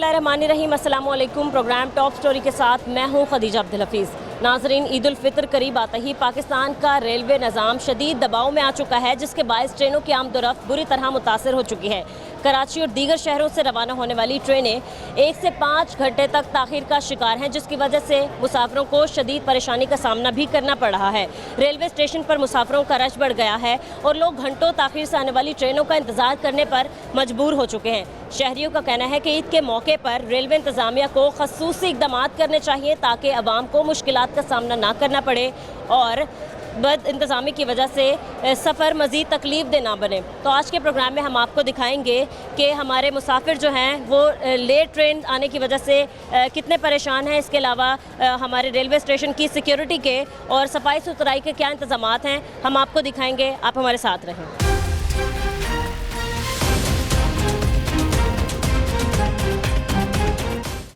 बिस्मिल्लाहिर्रहमानिर्रहीम, अस्सलाम वालेकुम। प्रोग्राम टॉप स्टोरी के साथ मैं हूँ खदीजा अब्दुल हफीज़। नाजरीन, ईद उल फितर करीब आते ही पाकिस्तान का रेलवे निज़ाम शदीद दबाव में आ चुका है, जिसके बायस ट्रेनों की आमदोरफ्त बुरी तरह मुतासर हो चुकी है। कराची और दीगर शहरों से रवाना होने वाली ट्रेनें 1 से 5 घंटे तक ताख़ीर का शिकार हैं, जिसकी वजह से मुसाफिरों को शदीद परेशानी का सामना भी करना पड़ रहा है। रेलवे स्टेशन पर मुसाफिरों का रश बढ़ गया है और लोग घंटों ताख़ीर से आने वाली ट्रेनों का इंतज़ार करने पर मजबूर हो चुके हैं। शहरियों का कहना है कि ईद के मौके पर रेलवे इंतज़ामिया को खसूसी इक़दाम करने चाहिए ताकि अवाम को मुश्किलात का सामना ना करना पड़े और बद इंतज़ामी की वजह से सफ़र मज़ीद तकलीफ दे ना बने। तो आज के प्रोग्राम में हम आपको दिखाएंगे कि हमारे मुसाफिर जो हैं वो लेट ट्रेन आने की वजह से कितने परेशान हैं। इसके अलावा हमारे रेलवे स्टेशन की सिक्योरिटी के और सफाई सुथराई के क्या इंतज़ामात हैं, हम आपको दिखाएंगे। आप हमारे साथ रहें।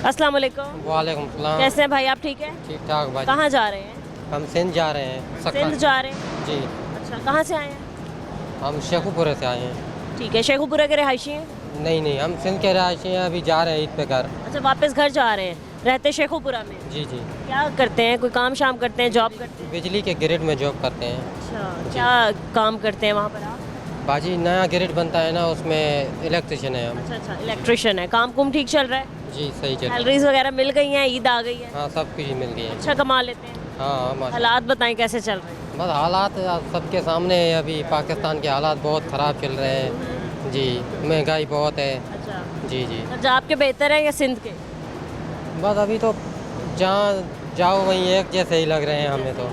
अस्सलाम वालेकुम। वालेकुम सलाम। कैसे हैं भाई, आप ठीक हैं? ठीक ठाक भाई। कहाँ जा रहे हैं? हम सिंध जा रहे हैं। सिंध जा रहे हैं? जी। अच्छा, कहाँ से आए हैं? हम शेखुपुरा से आए हैं। ठीक है, शेखुपुरा के रहायशी हैं? नहीं, हम सिंध के रहायशी हैं। अभी जा रहे हैं ईद पे घर। अच्छा, वापस घर जा रहे हैं। रहते शेखुपुरा में? जी। क्या करते हैं? कोई काम शाम करते हैं, जॉब करते हैं? बिजली के ग्रिड में जॉब करते हैं। अच्छा, क्या काम करते हैं वहाँ पर आप? बाजी नया ग्रिड बनता है ना, उसमें इलेक्ट्रिशियन है हम। अच्छा, इलेक्ट्रिशियन है। काम कुम ठीक चल रहा है? जी सही चल। सैलरीज वगैरह मिल गई हैं? ईद आ गई है? हाँ, सब कुछ मिल गई है। अच्छा कमा लेते हैं? हाँ, हालात बताएं कैसे चल रहे हैं? बस हालात सबके सामने है। अभी पाकिस्तान के हालात बहुत ख़राब चल रहे हैं जी। महंगाई बहुत है। अच्छा जी। पंजाब के बेहतर हैं या सिंध के? बस अभी तो जहाँ जाओ वहीं एक जैसे ही लग रहे हैं हमें तो।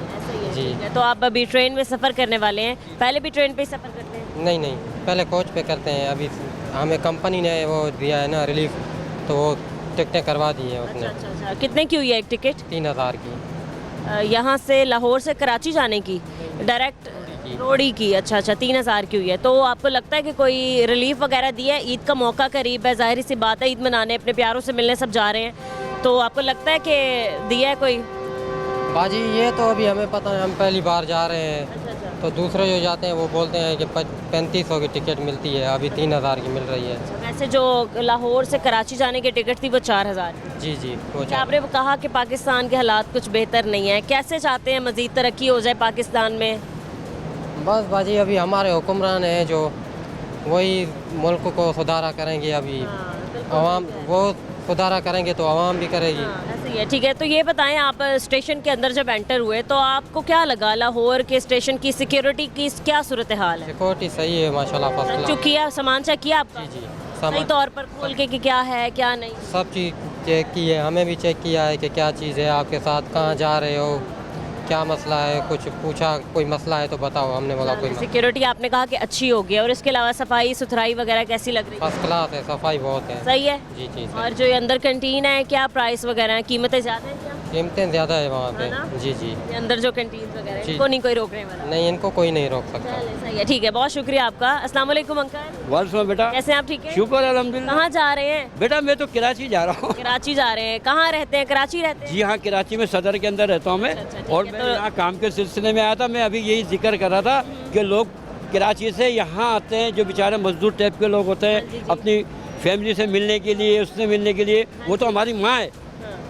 जी। तो आप अभी ट्रेन में सफ़र करने वाले हैं? पहले भी ट्रेन पे ही सफ़र करते हैं? नहीं, पहले कोच पे करते हैं। अभी हमें कंपनी ने वो दिया है ना रिलीफ, तो वो टिकटें करवा दी हैं उसने। अच्छा। कितने की हुई है एक टिकट? 3000 की। यहाँ से लाहौर से कराची जाने की डायरेक्ट रोड़ी की? अच्छा 3000 की हुई है। तो आपको लगता है कि कोई रिलीफ वगैरह दिया है? ईद का मौका करीब है, ज़ाहिर सी बात है, ईद मनाने अपने प्यारों से मिलने सब जा रहे हैं, तो आपको लगता है कि दिया है कोई? बाजी ये तो अभी हमें पता है, हम पहली बार जा रहे हैं। तो दूसरे जो जाते हैं वो बोलते हैं कि 3500 की टिकट मिलती है, अभी 3000 की मिल रही है। वैसे जो लाहौर से कराची जाने की टिकट थी वो 4000 की। जी वो आपने कहा कि पाकिस्तान के हालात कुछ बेहतर नहीं है, कैसे चाहते हैं मज़ीद तरक्की हो जाए पाकिस्तान में? बस बाजी अभी हमारे हुक्मरान हैं जो वही मुल्क को सुधारा करेंगे। अभी आवाम वो सुधारा करेंगे तो आवाम भी करेगी। ऐसे ही है। ठीक है, तो ये बताएं, आप स्टेशन के अंदर जब एंटर हुए तो आपको क्या लगा? लाहौर के स्टेशन की सिक्योरिटी की क्या सूरत हाल है? सिक्योरिटी सही है माशाल्लाह, फर्स्ट क्लास। चेक किया, सामान चेक किया आपका? जी सही तौर पर खोल के कि क्या है क्या नहीं? सब चीज़ चेक की है, हमें भी चेक किया है कि क्या चीज़ है आपके साथ, कहाँ जा रहे हो, क्या मसला है, कुछ पूछा कोई मसला है तो बताओ। हमने बोला कोई सिक्योरिटी आपने कहा कि अच्छी होगी, और इसके अलावा सफाई सुथराई वगैरह कैसी लग रही है? फर्स्ट क्लास है, सफाई बहुत है। सही है जी। और जो ये अंदर कैंटीन है, क्या प्राइस वगैरह है? कीमतें ज़्यादा हैं क्या? कीमतें ज़्यादा है वहाँ पे। जी। ये अंदर जो कैंटीन वगैरह है, इनको नहीं कोई रोकने वाला? नहीं, इनको कोई नहीं रोक सकता। सही है, ठीक है, बहुत शुक्रिया आपका। अस्सलाम वालेकुम अंकल। वालेकुम बेटा, कैसे हैं आप? ठीक है, शुक्र अल्हम्दुलिल्लाह। कहाँ जा रहे हैं? बेटा मैं तो कराची जा रहा हूँ। कराची जा रहे हैं? कहाँ रहते हैं? कराची रहते हैं? जी हाँ, कराची में सदर के अंदर रहता हूँ मैं। ठीक और है, मैं तो यहाँ काम के सिलसिले में आया था। मैं अभी यही जिक्र कर रहा था कि लोग कराची से यहाँ आते हैं, जो बेचारे मजदूर टाइप के लोग होते हैं, अपनी फैमिली से मिलने के लिए, उससे मिलने के लिए। वो तो हमारी माँ है।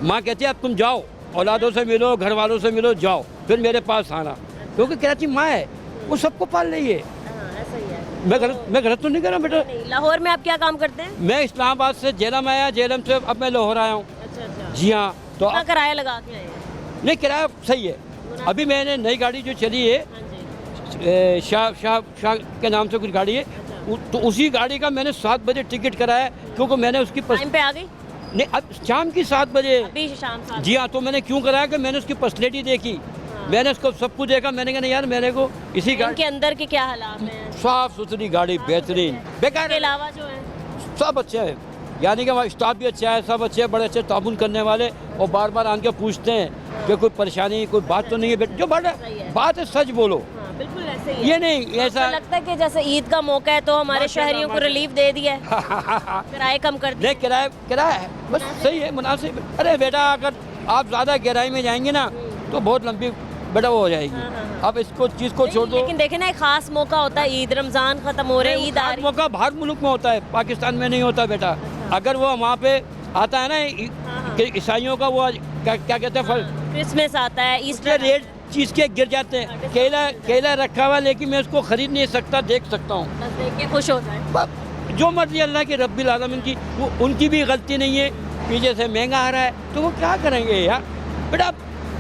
माँ कहती है अब तुम जाओ, औलादों से मिलो, घर वालों से मिलो, जाओ फिर मेरे पास आना, क्योंकि कराची माँ है, वो सबको पाल रही है। ऐसा ही है। मैं गलत तो नहीं कर रहा बेटा? लाहौर में आप क्या काम करते हैं? मैं इस्लामाबाद से जेलम आया, जेलम से अब मैं लाहौर आया हूँ। अच्छा। जी हाँ। तो कितना किराया लगा के आए हैं? नहीं, किराया सही है। अभी मैंने नई गाड़ी जो चली है, शाह के नाम से कुछ गाड़ी है, तो उसी गाड़ी का मैंने 7 बजे टिकट कराया, क्योंकि मैंने उसकी टाइम पे आ गई? नहीं, अब शाम की 7 बजे। अभी शाम 7? जी हाँ। तो मैंने क्यों कराया कि मैंने उसकी पर्सनैलिटी देखी, मैंने उसको सब कुछ देखा। मैंने कहा नहीं यार, मेरे को इसी गाड़ी के अंदर के क्या हालात हैं? साफ सुथरी गाड़ी, बेहतरीन, बेकार के अलावा जो है सब अच्छे हैं, यानी कि हमारा स्टाफ भी अच्छा है, सब अच्छे, बड़े अच्छे ताउन करने वाले, और बार बार आके पूछते हैं कि कोई परेशानी, कोई बात तो नहीं है बेटा? जो बात है सच बोलो। बिल्कुल ऐसे ही ये नहीं ऐसा लगता है कि जैसे ईद का मौका है तो हमारे शहरियों को रिलीफ दे दिया है, किराए कम कर दिए। नहीं, किराया है बस, सही है, मुनासिब। अरे बेटा, अगर आप ज़्यादा गहराई में जाएंगे ना तो बहुत लंबी बेटा वो हो जाएगी। अब इसको चीज़ को छोड़ दो। लेकिन देखे ना, एक खास मौका होता है, ईद, रमज़ान खत्म हो रहे हैं, ईद आ रही है। मौका हर मुल्क में होता है, पाकिस्तान में नहीं होता बेटा। अगर वो वहाँ पे आता है ना कि ईसाइयों का वो क्या क्या कहते हैं फल, क्रिसमस आता है, उसके ईस्टर रेट चीज़ के गिर जाते हैं। केला रखा हुआ लेकिन मैं उसको खरीद नहीं सकता, देख सकता हूँ। बस देख के खुश होता है। जो मर्जी अल्लाह के रब्बिल आलमीन की, वो उनकी भी गलती नहीं है, पीछे से महंगा आ रहा है तो वो क्या करेंगे यार। बेटा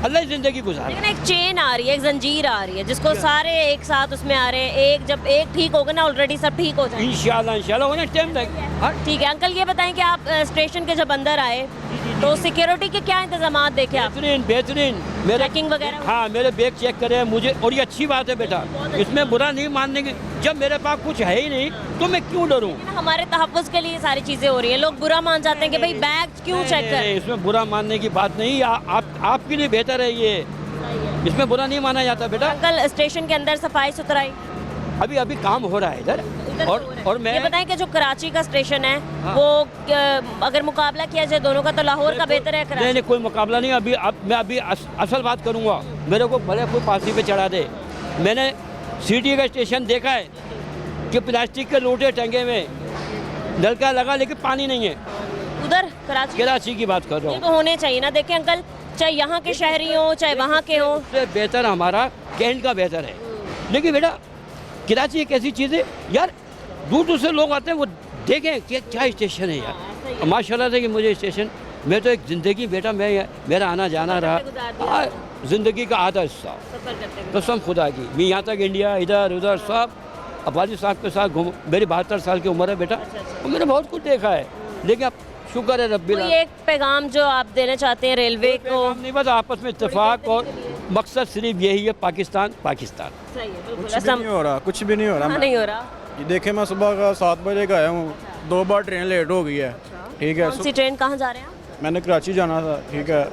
अल्लाह ज़िंदगी गुजार। लेकिन एक चेन आ रही है, एक जंजीर आ रही है जिसको सारे एक साथ उसमें आ रहे हैं। एक जब एक ठीक होगा ना ऑलरेडी सब ठीक हो जाएंगे। इंशाल्लाह होना टाइम लगेगा। ठीक है अंकल, ये बताएं कि आप स्टेशन के जब अंदर आए तो सिक्योरिटी के क्या इंतजाम देखे आप? बेहतरीन मेरे चेकिंग वगैरह? हाँ, मेरे बैग चेक करे मुझे, और ये अच्छी बात है बेटा, इसमें बुरा नहीं मानने की। जब मेरे पास कुछ है ही नहीं तो मैं क्यों डरूं? हमारे तहफ़्फ़ुज़ के लिए सारी चीज़ें हो रही हैं, लोग बुरा मान जाते हैं कि भाई बैग क्यों चेक कर। इसमें बुरा मानने की बात नहीं, आपके लिए बेहतर है ये, इसमें बुरा नहीं माना जाता बेटा। अंकल स्टेशन के अंदर सफाई सुथराई अभी काम हो रहा है इधर। और मैं ये बताएं कि जो कराची का स्टेशन है हाँ। वो अगर मुकाबला किया जाए दोनों का तो लाहौर का बेहतर है कराची? नहीं कोई मुकाबला नहीं। मैं अभी असल बात करूँगा, मेरे को भले कोई फांसी पे चढ़ा दे। मैंने सिटी का स्टेशन देखा है कि प्लास्टिक के लोटे टंगे में, नलका लगा लेकिन पानी नहीं है। उधर कराची की बात कर रहा ये हूँ। तो होने चाहिए ना। देखें अंकल, चाहे यहाँ के शहरी हो चाहे वहाँ के हो, उससे बेहतर हमारा कैंट का बेहतर है। लेकिन बेटा कराची एक ऐसी चीज़ है यार, दूर दूर से लोग आते हैं, वो देखें कि क्या स्टेशन है यार। माशाल्लाह से कि मुझे स्टेशन, मैं तो एक ज़िंदगी बेटा, मेरा आना जाना रहा ज़िंदगी का आधा हिस्सा, कसम खुदा की। मैं यहाँ तक इंडिया इधर उधर सब अब्बाजी साहब के साथ घूम, मेरी 72 साल की उम्र है बेटा, और मैंने बहुत कुछ देखा है। लेकिन अब शुक्र है रब्बिल कोई एक पैगाम जो आप देना चाहते हैं रेलवे को? नहीं, बस आपस में इत्तेफाक, और मकसद सिर्फ यही है, पाकिस्तान पाकिस्तान। सही है, बिल्कुल। कुछ भी नहीं हो रहा, कुछ भी नहीं हो रहा। हाँ, नहीं हो रहा। ये देखे, मैं सुबह का 7 बजे का आया हूँ, 2 बार ट्रेन लेट हो गई है। ठीक है, कौन सी ट्रेन, कहाँ जा रहे हैं आप? मैंने कराची जाना था। ठीक है,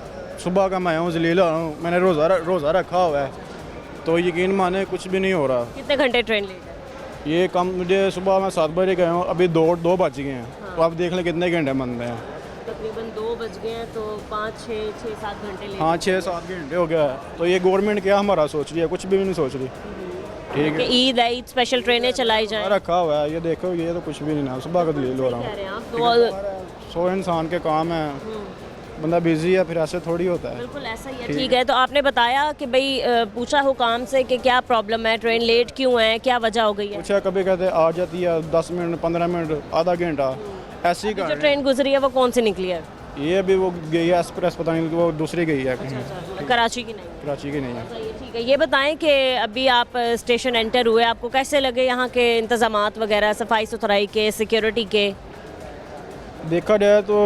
सुबह का मैं आया हूँ, जलील आ रहा हूँ, मैंने रोज़ा रखा हुआ है, तो यकीन माने कुछ भी नहीं हो रहा। कितने घंटे ट्रेन लेट है? ये कम, मुझे सुबह मैं 7 बजे गया हूँ, अभी 2 बज गए हैं। तो आप देख लें कितने घंटे बनते हैं। तकरीबन 2 बज गए हैं तो 5-6-7 घंटे लेट। हाँ, 6-7 घंटे हो गया है। तो ये गवर्नमेंट क्या हमारा सोच रही है? कुछ भी नहीं सोच रही। ठीक कि है, ईद है, ईद स्पेशल ट्रेनें चलाई जाएं। रखा हुआ है, ये देखो, ये तो कुछ भी नहीं ना, सुबह का दलील हो रहा कह रहे हैं हूँ। आप तो 100 इंसान के काम है, बंदा बिजी है, फिर ऐसे थोड़ी होता है। बिल्कुल ऐसा ही है। ठीक है, तो आपने बताया कि भाई पूछा हुकाम से कि क्या प्रॉब्लम है, ट्रेन लेट क्यों है, क्या वजह हो गई है? पूछा, कभी कहते आ जाती है 10 मिनट 15 मिनट आधा घंटा ऐसी जो का। ट्रेन गुजरी है वो कौन सी निकली है? ये भी वो गई है एक्सप्रेस, पता नहीं वो दूसरी गई है कहीं, कराची की नहीं? कराची की नहीं है। सही है, ठीक है। ये बताएं कि अभी आप स्टेशन एंटर हुए, आपको कैसे लगे यहाँ के इंतजामात वगैरह, सफाई सुथराई के, सिक्योरिटी के? देखा जाए तो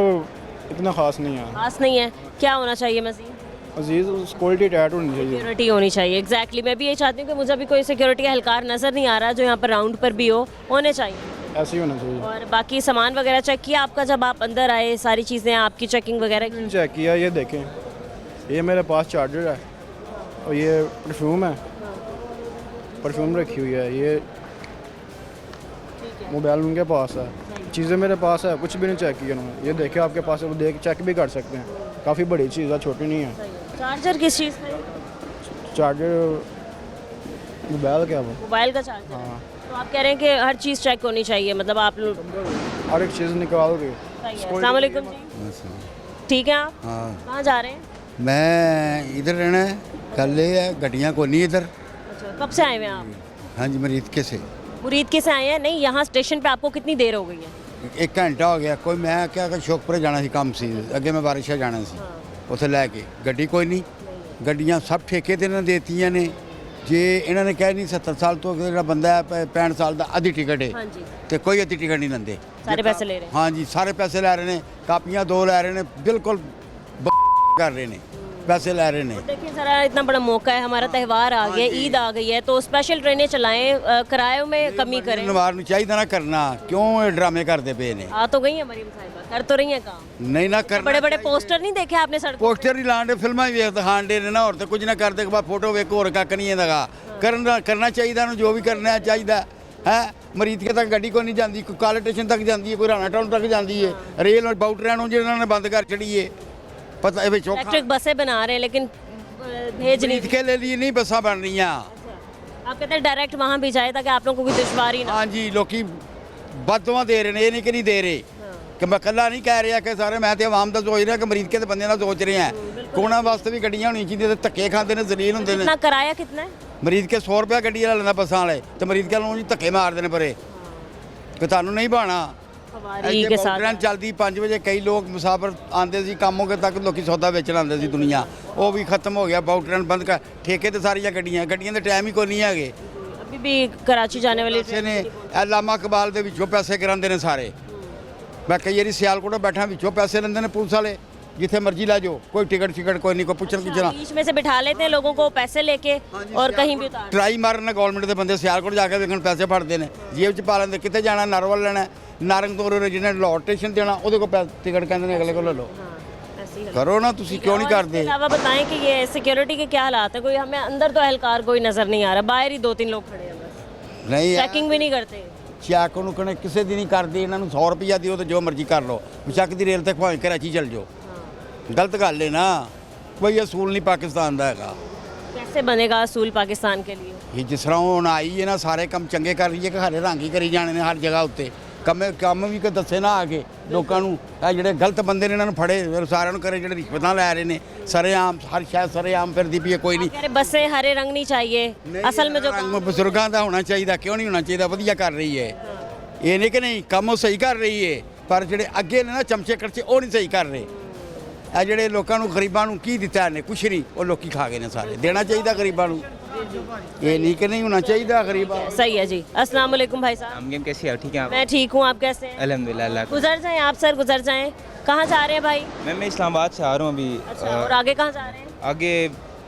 इतना ख़ास नहीं है। खास नहीं है, क्या होना चाहिए मज़ीद? अजीज़ क्वालिटी टाइट होनी चाहिए। सिक्योरिटी होनी चाहिए। एग्जैक्टली, मैं भी ये चाहती हूँ कि मुझे अभी कोई सिक्योरिटी एहलकार नज़र नहीं आ रहा जो यहाँ पर राउंड पर भी हो, होने चाहिए। ऐसे ही होना चाहिए। और बाकी सामान वगैरह चेक किया आपका जब आप अंदर आए? सारी चीज़ें आपकी चेकिंग वगैरह की? चेक किया, ये देखें, ये मेरे पास चार्जर है और ये परफ्यूम है, परफ्यूम रखी हुई है, ये मोबाइल उनके पास है, चीज़ें मेरे पास है, कुछ भी नहीं चेक किया उन्होंने। ये देखिए आपके पास है, वो देख चेक भी कर सकते हैं, काफ़ी बड़ी चीज़ है, छोटी नहीं है। चार्जर किस चीज़ का? चार्जर मोबाइल क्या वो? मोबाइल का चार्जर। हाँ, तो आप कह रहे हैं कि हर चीज़ चेक होनी चाहिए, मतलब आप लोग? हर एक चीज़ निकाल के। अस्सलाम वालेकुम जी, ठीक है आप हाँ, कहाँ जा रहे हैं? मैं इधर रहना है, कल है गड्डियाँ को नहीं इधर। अच्छा, कब से आए हुए हैं आप? हाँ जी, मरीद के से मुरीद के से आए हैं? नहीं, यहाँ स्टेशन पे आपको कितनी देर हो गई है? 1 घंटा हो गया। कोई मैं क्या कर शौकपुर जाना सी काम सी, अगे मैं बारिशा जाना सी, ਉੱਥੇ ਲੈ ਕੇ ਗੱਡੀ ਕੋਈ ਨਹੀਂ। ਗੱਡੀਆਂ ਸਭ ਠੇਕੇ ਤੇ ਇਹਨਾਂ ਦੇਤੀਆਂ ਨੇ। ਜੇ ਇਹਨਾਂ ਨੇ ਕਹਿ ਨਹੀਂ 70 ਸਾਲ ਤੋਂ ਜਿਹੜਾ ਬੰਦਾ ਹੈ 65 ਸਾਲ ਦਾ ਅੱਧੀ ਟਿਕਟ ਹੈ हाँ जी, ਤੇ ਕੋਈ ਅੱਧੀ ਟਿਕਟ ਨਹੀਂ ਲੈਂਦੇ। सारे पैसे ले रहे हैं। हाँ जी, सारे पैसे ਲੈ ਰਹੇ ਨੇ, ਕਾਪੀਆਂ 2 ਲੈ ਰਹੇ ਨੇ, ਬਿਲਕੁਲ ਕਰ ਰਹੇ ਨੇ, पैसे ਲੈ ਰਹੇ ਨੇ। देखिए ज़रा, इतना बड़ा मौका है, हमारा त्यौहार आ गया, ईद आ गई है, तो स्पेशल ट्रेनें चलाएं, किरायों में कमी करें। नवार ਨੂੰ ਚਾਹੀਦਾ ਨਾ करना, क्यों ये ड्रामे करते पे ने। आ तो गई है मरीम साहिबा, कर तो रही है काम। नहीं ना करना। बड़े बड़े पोस्टर नहीं देखे आपने सड़कों पे? पोस्टर ही लाने, फिल्मां ही वेख दिखाने ने ना, और तो कुछ ना करते के बाद फोटो वेख और कख नहीं है करना चाहिए ना, जो भी करना चाहिए है। मरीज के तक गड्डी को नहीं जाती, कोई काले स्टेशन तक जाती है, कोई राणा टाउन तक जाती है, रेल और बाउटरिया जिन्होंने बंद कर छड़ी है। पता है इलेक्ट्रिक बसें बना रहे हैं लेकिन भेज नहीं। मरीज के लिए नहीं बसा बन रही। आप कहते हैं डायरेक्ट वहाँ भी जाए ताकि आप लोगों को कोई दुश्वारी ना। हाँ जी, लोग बददुआ दे रहे हैं, ये नहीं कि नहीं दे रहे ਕਿ ਮੈਂ ਇਕੱਲਾ ਨਹੀਂ ਕਹਿ ਰਿਹਾ ਕਿ ਸਾਰੇ, ਮੈਂ ਤੇ ਆਵਾਮ ਦਾ ਸੋਚ ਰਿਹਾ ਕਿ ਮਰੀਜ਼ ਕੇ ਤੇ ਬੰਦਿਆਂ ਦਾ ਸੋਚ ਰਹੇ ਆ। ਕੋਣਾ ਵਾਸਤੇ ਵੀ ਗੱਡੀਆਂ ਹੋਣੀਆਂ ਚਾਹੀਦੀਆਂ ਤੇ ਧੱਕੇ ਖਾਂਦੇ ਨੇ, ਜ਼ਲੀਲ ਹੁੰਦੇ ਨੇ। कितना किराया कितना है? ਮਰੀਜ਼ ਕੇ 100 ਰੁਪਏ ਗੱਡੀ ਵਾਲਾ ਲੈਂਦਾ ਬੱਸਾਂ ਵਾਲੇ, ਤੇ ਮਰੀਜ਼ ਕੇ ਨੂੰ ਜੀ ਧੱਕੇ ਮਾਰਦੇ ਨੇ ਪਰੇ ਕਿ ਤੁਹਾਨੂੰ ਨਹੀਂ ਬਾਣਾ। सवारी के साथ ਟ੍ਰੇਨ ਚੱਲਦੀ 5 ਵਜੇ, ਕਈ ਲੋਕ ਮੁਸਾਫਰ ਆਉਂਦੇ ਸੀ ਕੰਮੋਂ ਕੇ ਤੱਕ, ਲੋਕੀ ਸੌਦਾ ਵੇਚਣ ਆਉਂਦੇ ਸੀ ਦੁਨੀਆ, ਉਹ ਵੀ ਖਤਮ ਹੋ ਗਿਆ। ਬਾਊ ਟ੍ਰੇਨ ਬੰਦ ਕਰ, ਠੇਕੇ ਤੇ ਸਾਰੀਆਂ ਗੱਡੀਆਂ ਦੇ ਟਾਈਮ ਹੀ ਕੋਈ ਨਹੀਂ ਹੈਗੇ। अभी भी कराची जाने वाली ਪੈਸੇ ਨੇ ਲਾਮਾ ਕਬਾਲ ਦੇ ਵਿੱਚੋਂ ਪੈਸੇ ਕਰਾਉਂਦੇ ਨੇ ਸਾਰੇ। ਮੈਂ ਕਈ ਵਾਰੀ ਸਿਆਲਕੋਟ ਬੈਠਾ, ਵਿੱਚੋਂ ਪੈਸੇ ਲੈਂਦੇ ਨੇ ਪੁਲਿਸ ਵਾਲੇ, ਜਿੱਥੇ ਮਰਜ਼ੀ ਲੈ ਜਾਓ, ਕੋਈ ਟਿਕਟ ਕੋਈ ਨਹੀਂ, ਕੋਈ ਪੁੱਛਣ ਕਿਛਣਾ। बीच में से बिठा लेते हैं लोगों को पैसे लेके और कहीं भी उतार। ਟਰਾਈ ਮਾਰਨ ਗਵਰਨਮੈਂਟ ਦੇ ਬੰਦੇ ਸਿਆਲਕੋਟ ਜਾ ਕੇ ਵੇਖਣ, ਪੈਸੇ ਫੜਦੇ ਨੇ, ਜੇਬ 'ਚ ਪਾ ਲੈਂਦੇ। ਕਿੱਥੇ ਜਾਣਾ, ਨਾਰਵਲ ਲੈਣਾ, ਨਾਰੰਗ ਤੋਂ ਜਿਹਨੇ ਲਾਹੌਰ ਸਟੇਸ਼ਨ ਦੇਣਾ, ਉਹਦੇ ਕੋਲ ਟਿਕਟ ਕਹਿੰਦੇ ਨੇ ਅਗਲੇ ਕੋਲ ਲੈ ਲਓ। करो ना, तुसी क्यों नहीं करते? इसके अलावा बताएं कि ये सिक्योरिटी के क्या हालात है? कोई हमें अंदर तो एहलकार कोई नजर नहीं आ रहा, बाहर ही 2-3 लोग खड़े हैं बस, नहीं चेकिंग भी नहीं करते। ਚੈੱਕ ਉਹਨੂੰ ਕਹਿੰਦੇ ਕਿਸੇ ਦੀ ਨਹੀਂ ਕਰਦੇ। ਇਹਨਾਂ ਨੂੰ 100 ਰੁਪਈਆ ਦਿਓ ਤੇ ਜੋ ਮਰਜ਼ੀ ਕਰ ਲਓ, ਬੇਸ਼ੱਕ ਦੀ ਰੇਲ ਤੇ ਭਾਵੇਂ ਕਰਾਚੀ ਚਲ ਜਾਓ। ਗਲਤ ਗੱਲ ਹੈ ਨਾ, ਕੋਈ ਅਸੂਲ ਨਹੀਂ ਪਾਕਿਸਤਾਨ ਦਾ ਹੈਗਾ। कैसे बनेगा असूल पाकिस्तान के लिए? ਇਹ ਜਿਸ ਤਰ੍ਹਾਂ ਹੁਣ ਆਈ ਹੈ ਨਾ, ਸਾਰੇ ਕੰਮ ਚੰਗੇ ਕਰ ਰਹੀ ਹੈ ਕਿ ਹਰੇ ਰੰਗ ਹੀ ਕਰੀ ਜਾਣੇ ਨੇ ਹਰ ਜਗ੍ਹਾ ਉੱਤੇ। ਕੰਮ ਵੀ ਕੋਈ ਦੱਸੇ ਨਾ ਆ ਕੇ ਲੋਕਾਂ ਨੂੰ। ਇਹ ਜਿਹੜੇ ਗਲਤ ਬੰਦੇ ਨੇ ਇਹਨਾਂ ਨੂੰ ਫੜੇ, ਫਿਰ ਸਾਰਿਆਂ ਨੂੰ ਕਰੇ, ਜਿਹੜੇ ਰਿਸ਼ਵਤਾਂ ਲੈ ਰਹੇ ਨੇ ਸਰੇਆਮ, ਹਰ ਸ਼ਾਇਦ ਸਰੇਆਮ ਫਿਰਦੀ ਪਈ ਹੈ। ਕੋਈ ਨਹੀਂ, कह रहे बसें हरे रंग नहीं चाहिए, असल में जो ਰੰਗ ਬਜ਼ੁਰਗਾਂ ਦਾ ਹੋਣਾ ਚਾਹੀਦਾ। ਕਿਉਂ ਨਹੀਂ ਹੋਣਾ ਚਾਹੀਦਾ? ਵਧੀਆ ਕਰ ਰਹੀ ਹੈ। ਇਹ ਨਹੀਂ ਕਿ ਨਹੀਂ, ਕੰਮ ਉਹ ਸਹੀ ਕਰ ਰਹੀ ਹੈ, ਪਰ ਜਿਹੜੇ ਅੱਗੇ ਨੇ ਨਾ ਚਮਚੇ ਕਰਚੇ, ਉਹ ਨਹੀਂ ਸਹੀ ਕਰ ਰਹੇ। ਇਹ ਜਿਹੜੇ ਲੋਕਾਂ ਨੂੰ, ਗਰੀਬਾਂ ਨੂੰ ਕੀ ਦਿੱਤਾ ਇਹਨੇ? ਕੁਛ ਨਹੀਂ, ਉਹ ਲੋਕੀ ਖਾ ਗਏ ਨੇ ਸਾਰੇ। ਦੇਣਾ ਚਾਹੀਦਾ ਗਰੀਬਾਂ ਨੂੰ, ਇਹ ਨਹੀਂ ਕਿ ਨਹੀਂ ਹੋਣਾ ਚਾਹੀਦਾ गरीबा। सही है जी। अस्सलाम वालेकुम भाई साहब। हम गेम कैसी है? ठीक है आप? मैं ठीक हूँ, आप कैसे हैं? अल्हम्दुलिल्लाह अल्लाह का। गुजर जाएं आप सर, गुजर जाएं। कहाँ जा रहे हैं भाई? मैं इस्लामाबाद से आ रहा हूँ अभी। अच्छा, और आगे कहाँ जा रहे हैं? आगे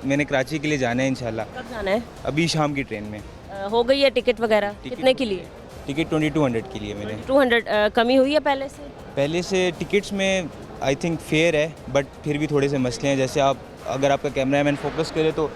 मैंने कराची के लिए जाना है इंशाल्लाह, कब जाना है? अभी शाम की ट्रेन में। हो गई है टिकट वगैरह? कितने के लिए? टिकट 2200 के लिए मैंने। 200 कमी हुई है पहले से? पहले से टिकट्स में आई थिंक फेयर है, बट फिर भी थोड़े से मसले हैं। जैसे आप, अगर आपका कैमरामैन फोकस करे तो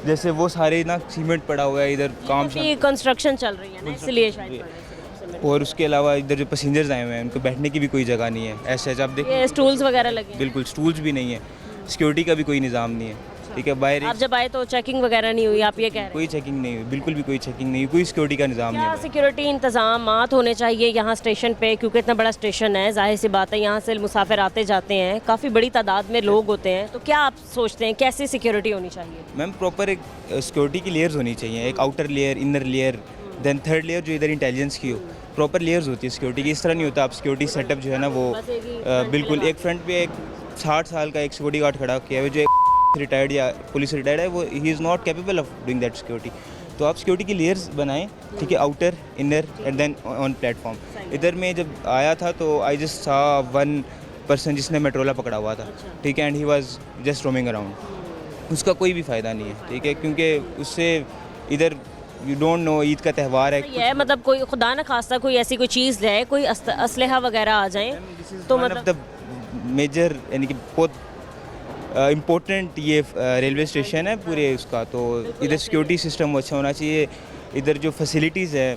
जैसे वो सारे ना सीमेंट पड़ा हुआ है इधर, काम कंस्ट्रक्शन चल रही है ना, इसलिए शायद। और उसके अलावा इधर जो पैसेंजर्स आए हुए हैं उनको बैठने की भी कोई जगह नहीं है। ऐसे आप देखिए, ये स्टूल्स वगैरह लगे हैं। बिल्कुल स्टूल्स भी नहीं है, सिक्योरिटी का भी कोई निज़ाम नहीं है। ठीक है, बाहर आप जब आए तो चेकिंग वगैरह नहीं हुई, आप ये कह रहे हैं? कोई चेकिंग नहीं हुई, बिल्कुल भी कोई चेकिंग नहीं हुई, कोई सिक्योरिटी का निज़ाम नहीं क्या है। सिक्योरिटी इंतजामात होने चाहिए यहाँ स्टेशन पे? क्योंकि इतना बड़ा स्टेशन है, जाहिर सी बात है यहाँ से मुसाफिर आते जाते हैं, काफ़ी बड़ी तादाद में लोग होते हैं, तो क्या आप सोचते हैं कैसी सिक्योरिटी होनी चाहिए? मैम प्रॉपर एक सिक्योरिटी की लेयर्स होनी चाहिए, एक outer layer, inner layer, then third layer जो इधर इंटेलिजेंस की हो। प्रॉपर लेयर्स होती है सिक्योरिटी की। इस तरह नहीं होता आप सिक्योरिटी सेटअप जो है ना वो बिल्कुल एक फ्रंट पे एक 60 साल का एक सिक्योरिटी गार्ड खड़ा किया है, जो रिटायर्ड या पुलिस रिटायर्ड है, वो he is not capable of doing that security. तो आप सिक्योरिटी की लेयर्स बनाएं, ठीक है, outer, inner and then on platform. इधर में जब आया था तो I just saw one person जिसने मेट्रोला पकड़ा हुआ था, ठीक है, and he was just roaming around. उसका कोई भी फ़ायदा नहीं है, ठीक है, क्योंकि उससे इधर यू डोंट नो, ईद का त्यौहार है, ये है मतलब कोई खुदा न खास्ता कोई ऐसी कोई चीज़ है, कोई असलहा वगैरह आ जाए तो मतलब मेजर यानी कि बहुत इम्पोर्टेंट ये रेलवे स्टेशन है पूरे उसका। तो इधर सिक्योरिटी सिस्टम अच्छा होना चाहिए। इधर जो फैसिलिटीज़ है,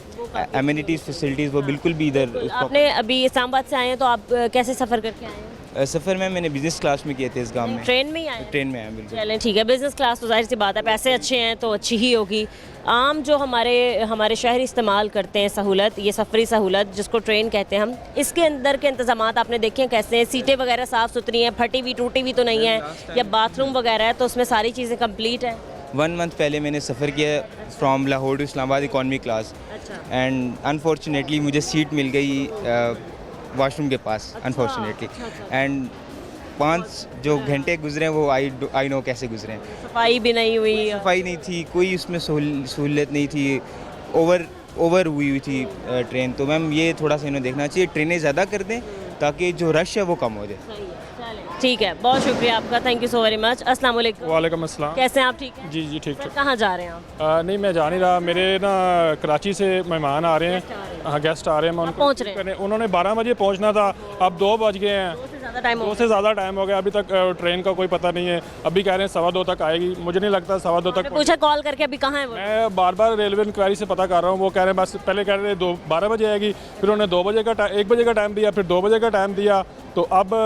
एमिनिटीज़ फैसिलिटीज़, वो बिल्कुल भी इधर। आपने अभी इस्लामाबाद से आए हैं तो आप कैसे सफ़र करके आए हैं? सफ़र में मैंने बिज़नेस क्लास में किए थे इस गाँव में। ट्रेन में ही आए हैं? ट्रेन में आया बिल्कुल। चलें ठीक है, बिज़नेस क्लास तो जाहिर सी बात है, पैसे अच्छे हैं तो अच्छी ही होगी। आम जो हमारे शहरी इस्तेमाल करते हैं सहूलत, ये सफरी सहूलत जिसको ट्रेन कहते हैं हम, इसके अंदर के इंतजामात आपने देखे हैं कैसे हैं? सीटें वगैरह साफ़ सुथरी हैं, फटी हुई टूटी हुई तो नहीं है, या बाथरूम वगैरह है तो उसमें सारी चीज़ें कंप्लीट है? 1 मंथ पहले मैंने सफ़र किया from Lahore to Islamabad economy class, and unfortunately मुझे सीट मिल गई वॉशरूम के पास, अनफॉर्चुनेटली। एंड 5 जो घंटे गुजरे वो आई नो कैसे गुजरे। सफाई भी नहीं हुई, सफाई नहीं थी, कोई उसमें सहूलियत नहीं थी, ओवर हुई थी ट्रेन। तो मैम ये थोड़ा सा इन्हें देखना चाहिए, ट्रेनें ज़्यादा कर दें ताकि जो रश है वो कम हो जाए। ठीक है, बहुत शुक्रिया आपका, thank you so very much. अस्सलाम वालेकुम। वालेकुम अस्सलाम। कैसे हैं आप? ठीक है जी जी ठीक सर, है। कहाँ जा रहे हैं आप? नहीं मैं जा नहीं रहा, मेरे ना कराची से मेहमान आ रहे हैं। हाँ गेस्ट आ रहे हैं, मैं उनको पहुँच रहे हैं? उन्होंने 12 बजे पहुंचना था, अब 2 बज गए हैं। 2 से ज़्यादा टाइम हो गया, अभी तक ट्रेन का कोई पता नहीं है। अभी कह रहे हैं 2:15 तक आएगी, मुझे नहीं लगता 2:15 तक। पूछा कॉल करके अभी कहाँ है वो? मैं बार बार रेलवे इंक्वायरी से पता कर रहा हूँ, वो कह रहे हैं बस, पहले कह रहे थे 12 बजे आएगी, फिर उन्होंने 2 बजे का 1 बजे का टाइम दिया, फिर 2 बजे का टाइम दिया, तो अब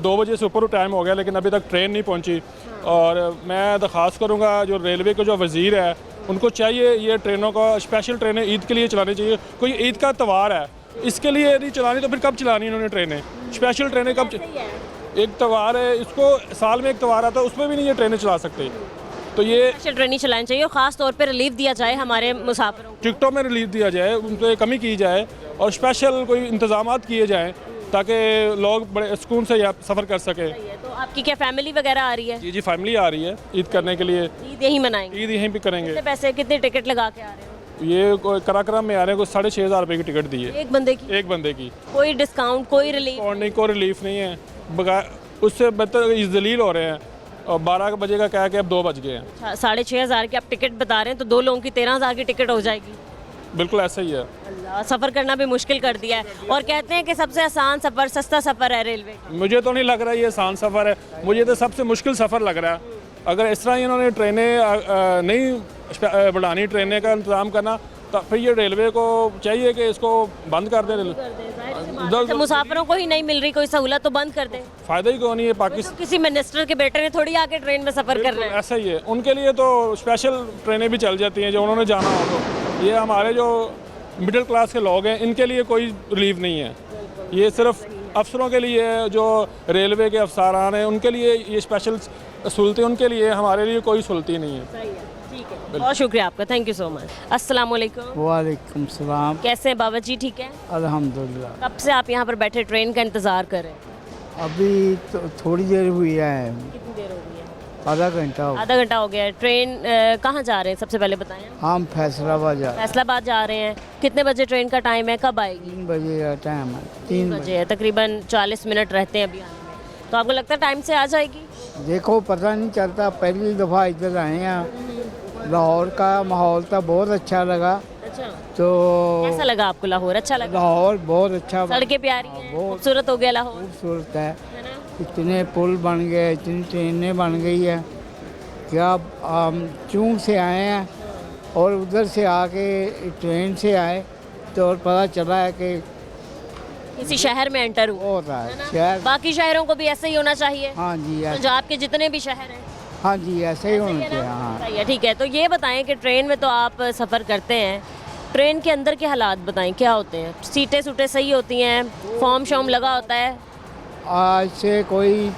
2 बजे से ऊपर टाइम हो गया लेकिन अभी तक ट्रेन नहीं पहुंची। और मैं दरख्वास्त करूंगा जो रेलवे के जो वज़ीर है उनको चाहिए ये ट्रेनों का, स्पेशल ट्रेनें ईद के लिए चलानी चाहिए। कोई ईद का त्यौहार है, इसके लिए नहीं चलानी तो फिर कब चलानी इन्होंने ट्रेनें? स्पेशल ट्रेनें कब एक त्यौहार है, इसको साल में एक त्यौहार आता है, उसमें भी नहीं ये ट्रेनें चला सकते। तो ये स्पेशल ट्रेन ही चलानी चाहिए और ख़ास तौर पे रिलीफ दिया जाए हमारे मुसाफिरों को। टिकटों में रिलीफ दिया जाए, उन पर कमी की जाए और स्पेशल कोई इंतजामात किए जाएँ ताकि लोग बड़े सुकून से सफ़र कर सकें। तो आपकी क्या फैमिली वगैरह आ रही है? जी फैमिली आ रही है ईद करने के लिए, ईद यहीं मनाएंगे? ईद यहीं पे करेंगे। कितने पैसे, कितनी टिकट लगा के आ रहे हो? ये कराक्रम में आ रहे हैं, कुछ 6,500 रुपये की टिकट दी है एक बंदे की? एक बंदे की। कोई डिस्काउंट, कोई रिलीफ? और नहीं, कोई रिलीफ नहीं है, बगैर उससे बेहतर इस दलील हो रहे हैं। और 12 बजे का क्या है कि अब 2 बज गए हैं। 6,500 की आप टिकट बता रहे हैं, तो 2 लोगों की 13,000 की टिकट हो जाएगी। बिल्कुल ऐसा ही है। अल्लाह, सफ़र करना भी मुश्किल कर दिया है। और कहते हैं कि सबसे आसान सफ़र सस्ता सफ़र है रेलवे का। मुझे तो नहीं लग रहा ये आसान सफ़र है, मुझे तो सबसे मुश्किल सफ़र लग रहा है। अगर इस तरह इन्होंने ट्रेनें नहीं बढ़ानी, ट्रेनें का इंतज़ाम करना, तो फिर ये रेलवे को चाहिए कि इसको बंद कर दे। तो मुसाफिरों को ही नहीं मिल रही कोई सहूलत, तो बंद कर दें। फ़ायदा ही क्यों नहीं है? तो पाकिस्तान किसी मिनिस्टर के बेटे ने थोड़ी आके ट्रेन में सफ़र करना है। ऐसा ही है, उनके लिए तो स्पेशल ट्रेनें भी चल जाती हैं जो उन्होंने जाना हो। तो ये हमारे जो मिडिल क्लास के लोग हैं, इनके लिए कोई रिलीफ नहीं है। ये सिर्फ अफसरों के लिए है, जो रेलवे के अफसरान हैं उनके लिए ये स्पेशल सहूलतें, उनके लिए, हमारे लिए कोई सहूलत नहीं है। ठीक है, बहुत शुक्रिया आपका, थैंक यू सो मच। अस्सलाम वालेकुम। वालेकुम सलाम। कैसे हैं बाबा जी? ठीक है, अल्हम्दुलिल्लाह। कब से आप यहाँ पर बैठे ट्रेन का इंतज़ार कर रहे हैं? अभी तो थोड़ी देर हुई है, कितनी देर हो गई है? आधा घंटा हो। आधा घंटा हो गया है। ट्रेन कहाँ जा रहे हैं सबसे पहले बताएं? हम फैसलाबाद जा फैसलाबाद जा रहे हैं। कितने बजे ट्रेन का टाइम है, कब आएगी? 3 बजे का टाइम है। 3 बजे है, तकरीबन 40 मिनट रहते हैं अभी आने में। तो आपको लगता है टाइम से आ जाएगी? देखो पता नहीं चलता, पहली दफ़ा इधर आए हैं। लाहौर का माहौल था, बहुत अच्छा लगा। अच्छा, तो कैसा लगा आपको लाहौर? अच्छा लगा? लाहौर बहुत अच्छा, सड़कें प्यारी हैं, बहुत खूबसूरत हो गया लाहौर, खूबसूरत है। है ना? इतने पुल बन गए, इतनी ट्रेनें बन गई है। क्या हम चूंक से आए हैं और उधर से आके ट्रेन से आए तो और पता चला है कि किसी शहर में एंटर हुआ। हो रहा है है ना? शहर। बाकी शहरों को भी ऐसे ही होना चाहिए। हाँ जी पंजाब के जितने भी शहर हैं हाँ जी ऐसे ही होना सही है चाहिए। ना? हाँ सही है, ठीक है। तो ये बताएं कि ट्रेन में तो आप सफ़र करते हैं, ट्रेन के अंदर के हालात बताएं, क्या होते हैं? सीटें सूटें सही होती हैं? फॉर्म शॉर्म लगा होता है? आज से कोई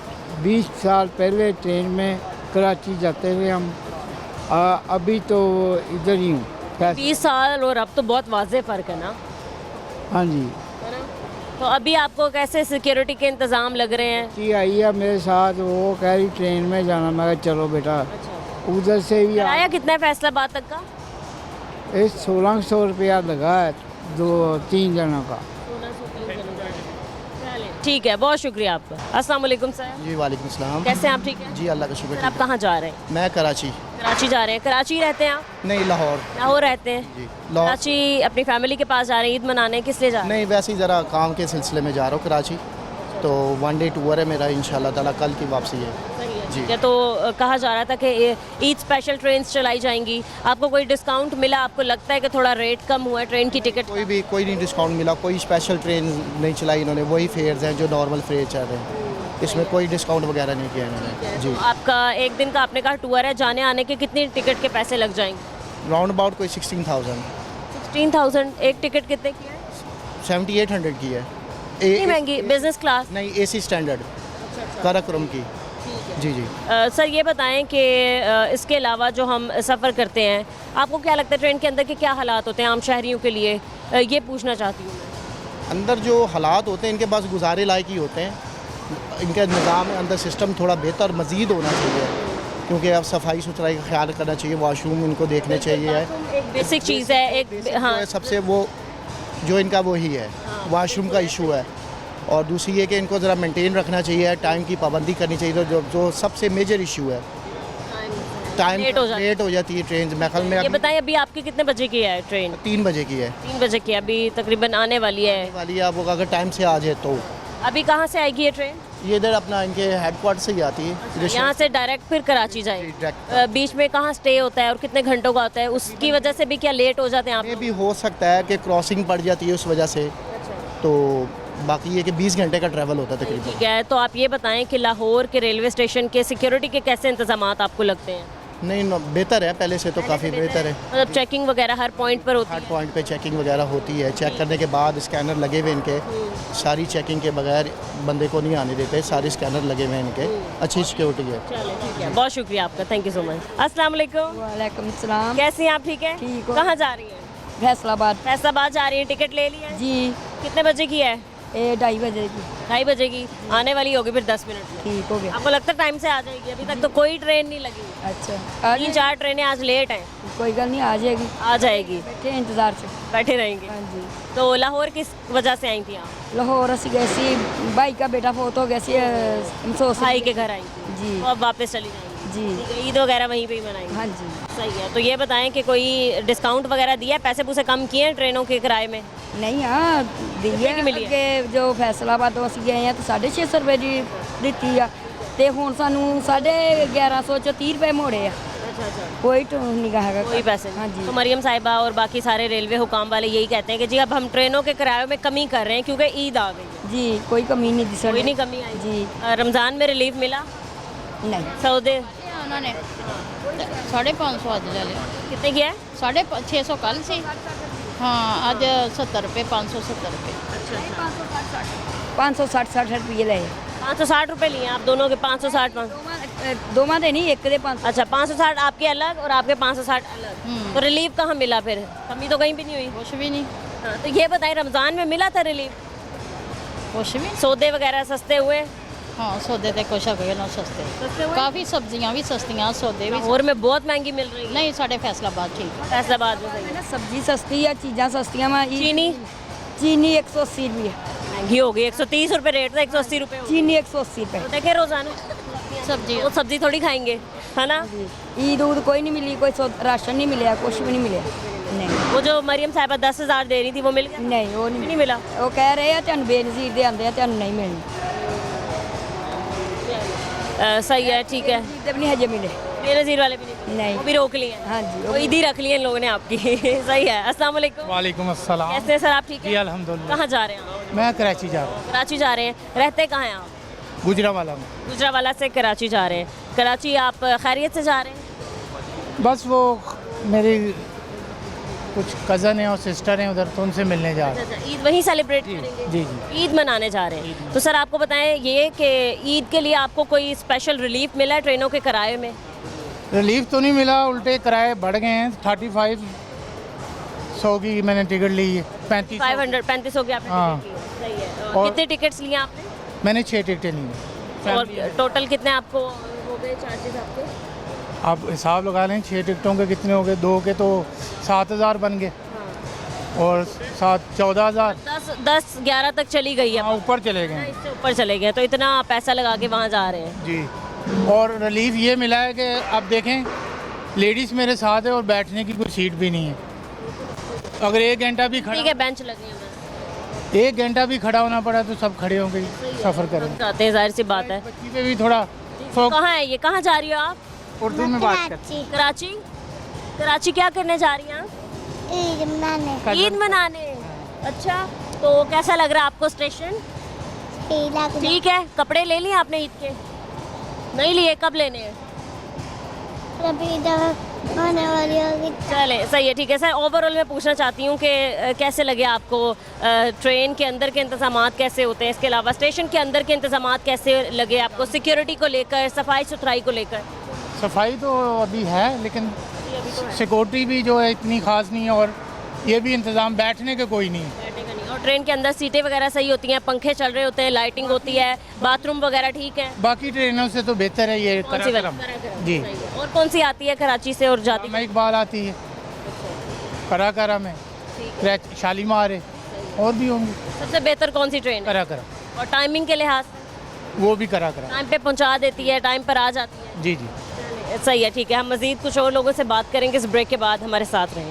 20 साल पहले ट्रेन में कराची जाते हुए हम, अभी तो इधर ही हूँ। 20 साल और अब तो बहुत वाज़े फ़र्क है ना? हाँ जी। है ना? तो अभी आपको कैसे सिक्योरिटी के इंतज़ाम लग रहे हैं? जी आई है मेरे साथ, वो कह रही ट्रेन में जाना। मैं कहा चलो बेटा। उधर से भी किराया कितना है फैसलाबाद तक का? 1600 रुपया लगा है 2-3 जनों का। ठीक है, बहुत शुक्रिया आपका। अस्सलाम वालेकुम सर, जी वालेकुम सलाम। कैसे हैं आप? ठीक है जी अल्लाह का शुक्र। सर, आप कहाँ जा रहे हैं? मैं कराची। कराची जा रहे हैं? कराची रहते हैं आप? नहीं लाहौर। लाहौर रहते हैं? जी लाहौर। कराची अपनी फैमिली के पास जा रहे हैं ईद मनाने, किस लिए जा रहे हैं? नहीं वैसे ही ज़रा काम के सिलसिले में जा रहा हूँ कराची, तो 1 डे टूर है मेरा, इंशाल्लाह ताला कल की वापसी है। सही है, जी। ठीक है। तो कहा जा रहा था कि ईद स्पेशल ट्रेन चलाई जाएंगी, आपको कोई डिस्काउंट मिला? आपको लगता है कि थोड़ा रेट कम हुआ है ट्रेन की टिकट? कोई नहीं डिस्काउंट मिला, कोई स्पेशल ट्रेन नहीं चलाई इन्होंने, वही फेयर्स हैं जो नॉर्मल फेयर चल रहे हैं, इसमें कोई डिस्काउंट वगैरह नहीं किया इन्होंने। जी। तो आपका एक दिन का आपने कहा टूर है, जाने आने के कितनी टिकट के पैसे लग जाएंगे? राउंड अबाउट कोई 16,000। 16,000। एक टिकट कितने की है? 7800 की है। इतनी महंगी? Business class? नहीं AC स्टैंडर्ड काराकोरम की। जी जी। सर ये बताएं कि इसके अलावा जो हम सफ़र करते हैं, आपको क्या लगता है ट्रेन के अंदर के क्या हालात होते हैं आम शहरियों के लिए? ये पूछना चाहती हूँ मैं। अंदर जो हालात होते हैं इनके पास गुजारे लायक ही होते हैं, इनका निज़ाम अंदर सिस्टम थोड़ा बेहतर मज़ीद होना चाहिए, क्योंकि अब सफाई सुथराई का ख्याल करना चाहिए, वॉशरूम इनको देखने चाहिए है। एक बेसिक चीज़ है, एक हाँ जो है सबसे वो जो इनका वही है, वॉशरूम का इशू है। और दूसरी ये कि इनको ज़रा मेंटेन रखना चाहिए, टाइम की पाबंदी करनी चाहिए, तो जो सबसे मेजर इशू है टाइम लेट लेट हो जाती है ट्रेन। मैं ख्याल में ये अभी बताएं अभी आपकी कितने बजे की है ट्रेन? 3 बजे की है। 3 बजे की, अभी तकरीबन आने वाली है। वाली है, आप अगर टाइम से आ जाए तो। अभी कहाँ से आएगी ये ट्रेन? ये इधर अपना इनके हेडक्वार्टर से ही आती है। यहाँ से डायरेक्ट फिर कराची जाएगी? डायरेक्ट बीच में कहाँ स्टे होता है और कितने घंटों का होता है? उसकी वजह से भी क्या लेट हो जाते हैं आप ये लोग? भी हो सकता है कि क्रॉसिंग पड़ जाती है उस वजह से, तो बाकी ये कि 20 घंटे का ट्रैवल होता है तकरीबन। ठीक है, तो आप ये बताएं कि लाहौर के रेलवे स्टेशन के सिक्योरिटी के कैसे इंतजाम आपको लगते हैं? नहीं बेहतर है, पहले से तो काफ़ी बेहतर है। मतलब चेकिंग वगैरह हर पॉइंट पर होती हर है? पॉइंट पे चेकिंग वगैरह होती है। चेक करने के बाद स्कैनर लगे हुए इनके, सारी चेकिंग के बगैर बंदे को नहीं आने देते, सारे स्कैनर लगे हुए हैं इनके, अच्छी सिक्योरिटी है। चलो ठीक है, बहुत शुक्रिया आपका, थैंक यू सो मच। अस्सलाम वालेकुम। वालेकुम सलाम। कैसी हैं आप? ठीक है। ठीक हो। कहाँ जा रही हैं? फैसलाबाद। फैसलाबाद जा रही हैं, टिकट ले लिया है? जी। कितने बजे की है? 2:30 बजे की। 2:30 बजे की, आने वाली होगी फिर 10 मिनट में। ठीक हो गया। आपको लगता है टाइम से आ जाएगी? अभी तक तो कोई ट्रेन नहीं लगी। अच्छा, 3-4 ट्रेनें आज लेट हैं। कोई गल नहीं, आ जाएगी। आ जाएगी, बैठे हैं इंतजार से। बैठे रहेंगे। हाँ जी। तो लाहौर किस वजह से आई थी आप? लाहौर असी गए सी, भाई का बेटा फोत हो गया सी, अफसोस। भाई के घर आई थी, जी। तो अब वापस चली जाएंगी? जी। ठीक है, ईद वगैरह वहीं पे ही मनाएंगे? हाँ जी। सही है। तो ये बताएं कि कोई डिस्काउंट वगैरह दिया है, पैसे पूसे कम किए हैं ट्रेनों के किराए में? नहीं, हाँ कितने की मिली है? कि जो फैसलाबाद तो ਅਸੀਂ ਗਏ ਆ ਤੇ 650 ਰੁਪਏ ਦੀ ਦਿੱਤੀ ਆ ਤੇ ਹੁਣ ਸਾਨੂੰ 1150 ਚ 30 ਰੁਪਏ ਮੋੜੇ ਆ। अच्छा अच्छा, कोई नहीं कहा कोई पैसे नहीं। हाँ जी। तो मरियम साहिबा और बाकी सारे रेलवे हुकाम वाले यही कहते हैं कि जी अब हम ट्रेनों के किरायों में कमी कर रहे हैं क्योंकि ईद आ गई है। जी, कोई कमी नहीं दी। कोई नहीं कमी आई? जी। रमज़ान में रिलीफ मिला? नहीं। सौदे उन्होंने 550 ਅੱਜ ਲੈ ਲਿਆ। कितने की है? 650 ਕੱਲ ਸੀ। हाँ, आज 70 रुपये, 570 रुपये। 560 रुपये ले 560 रुपये लिए आप दोनों के? 560 दोवां दे नहीं, एक दे 500। अच्छा, 560 आपके अलग और आपके 560 अलग। तो रिलीफ कहाँ मिला फिर? कमी तो कहीं भी नहीं हुई? कुछ भी नहीं। हाँ, तो ये बताएं, रमज़ान में मिला था रिलीफ? कुछ भी। सौदे वगैरह सस्ते हुए? हाँ, सौदे तो कुछ है ना सस्ते। काफ़ी सब्जियां भी सस्तियां, सौदे भी। और में बहुत महंगी मिल रही है? नहीं, साढ़े फैसलाबाद ठीक है। फैसलाबाद में सही है। सब्जी सस्ती है, चीज़ां सस्तियां वा। चीनी? चीनी 180 रुपये महंगी हो गई। 130 रुपये रेट था, 180 रुपये हो गई। चीनी 180 रुपये। तो देखे रोज़ाना सब्जी वो सब्जी थोड़ी खाएंगे, है ना? ईद उद कोई नहीं मिली, कोई राशन नहीं मिला, कुछ भी नहीं मिला। नहीं। वो जो मरियम साहिबा 10,000 दे रही थी वो मिल गया? नहीं, वो नहीं मिला। वो कह रहे हैं तुम बेनज़ीर दे आंदे, तुम नहीं मिलनी। सही है, ठीक है। जब नहीं हजे मिले। बेनज़ीर वाले भी नहीं। वो भी रोक लिए हैं? हाँ जी। वो ईद ही रख लिए इन लोगों ने आपकी। सही है। अस्सलाम वालेकुम। वालेकुम अस्सलाम। कैसे हैं सर आप? ठीक जी है। अल्हम्दुलिल्लाह। कहाँ जा रहे हैं आप? मैं कराची जा रहा हूँ, कराची जा रहे हैं। रहते कहाँ हैं आप? गुजरावाला में। गुजरावाला से कराची जा रहे हैं। कराची आप खैरियत से जा रहे हैं? बस वो मेरी कुछ कज़न है और सिस्टर हैं उधर, तो उनसे मिलने जा रहे हैं। अच्छा, ईद वहीं सेलिब्रेट करेंगे? जी जी। ईद मनाने जा रहे हैं। तो सर आपको बताएं ये कि ईद के लिए आपको कोई स्पेशल रिलीफ मिला है ट्रेनों के किराए में? रिलीफ तो नहीं मिला, उल्टे किराए बढ़ गए हैं। 3500 की मैंने टिकट ली है। 3500 की आपने हाँ। टिकट ली है। सही है। और- कितने टिकट्स लिए आपने? मैंने 6 टिकटें ली हैं। और टोटल कितने आपको हो गए चार्जेस आपके? आप हिसाब लगा लें 6 टिकटों के कितने हो गए, 2 के तो 7,000 बन गए और 14,000 10-11 तक चली गई है। ऊपर चले गए। इससे ऊपर चले गए, तो इतना पैसा लगा के वहाँ जा रहे हैं। जी। और रिलीफ ये मिला है कि अब देखें लेडीज़ मेरे साथ है और बैठने की कोई सीट भी नहीं है। अगर 1 घंटा भी ठीक है, खड़ा बेंच लगे हैं बस। 1 घंटा भी खड़ा होना पड़ा तो सब खड़े होंगे, सफ़र करेंगे। जाते हैं, जाहिर सी बात है। बच्ची पे भी थोड़ा फोक- कहाँ है ये? कहाँ जा रही हो आप? उर्दू में बात करते कराची। कराची क्या करने जा रही हैं आप? ईद मनाने। ईद मनाने। अच्छा, तो कैसा लग रहा है आपको स्टेशन? ठीक है। कपड़े ले लिए आपने ईद के? नहीं लिए, कब लेने हैं? अभी जब होने वाली होगी। चले, सही है, ठीक है। सर ओवरऑल मैं पूछना चाहती हूँ कि कैसे लगे आपको ट्रेन के अंदर के इंतज़ामात कैसे होते हैं, इसके अलावा स्टेशन के अंदर के इंतज़ामात कैसे लगे आपको, सिक्योरिटी को लेकर, सफाई सुथराई को लेकर? सफाई तो अभी है लेकिन सिक्योरिटी भी जो है इतनी ख़ास नहीं है और ये भी इंतज़ाम बैठने के कोई नहीं है। बैठने का नहीं। और ट्रेन के अंदर सीटें वगैरह सही होती हैं, पंखे चल रहे होते हैं, लाइटिंग होती है, बाथरूम वगैरह ठीक है? बाकी ट्रेनों से तो बेहतर है ये कौन सी वाली? कराकरम। जी। सही है। और कौन सी आती है कराची से और जाती है? मैं इकबाल आती है, कराकरम है, शालीमार है, और भी होंगी। सबसे बेहतर कौन सी ट्रेन है? कराकरम। और टाइमिंग के लिहाज वो भी कराकरम। टाइम पे पहुंचा देती है, टाइम पर आ जाती है? जी जी। सही है, ठीक है। हम मज़ीद कुछ और लोगों से बात करेंगे इस ब्रेक के बाद। हमारे साथ रहें।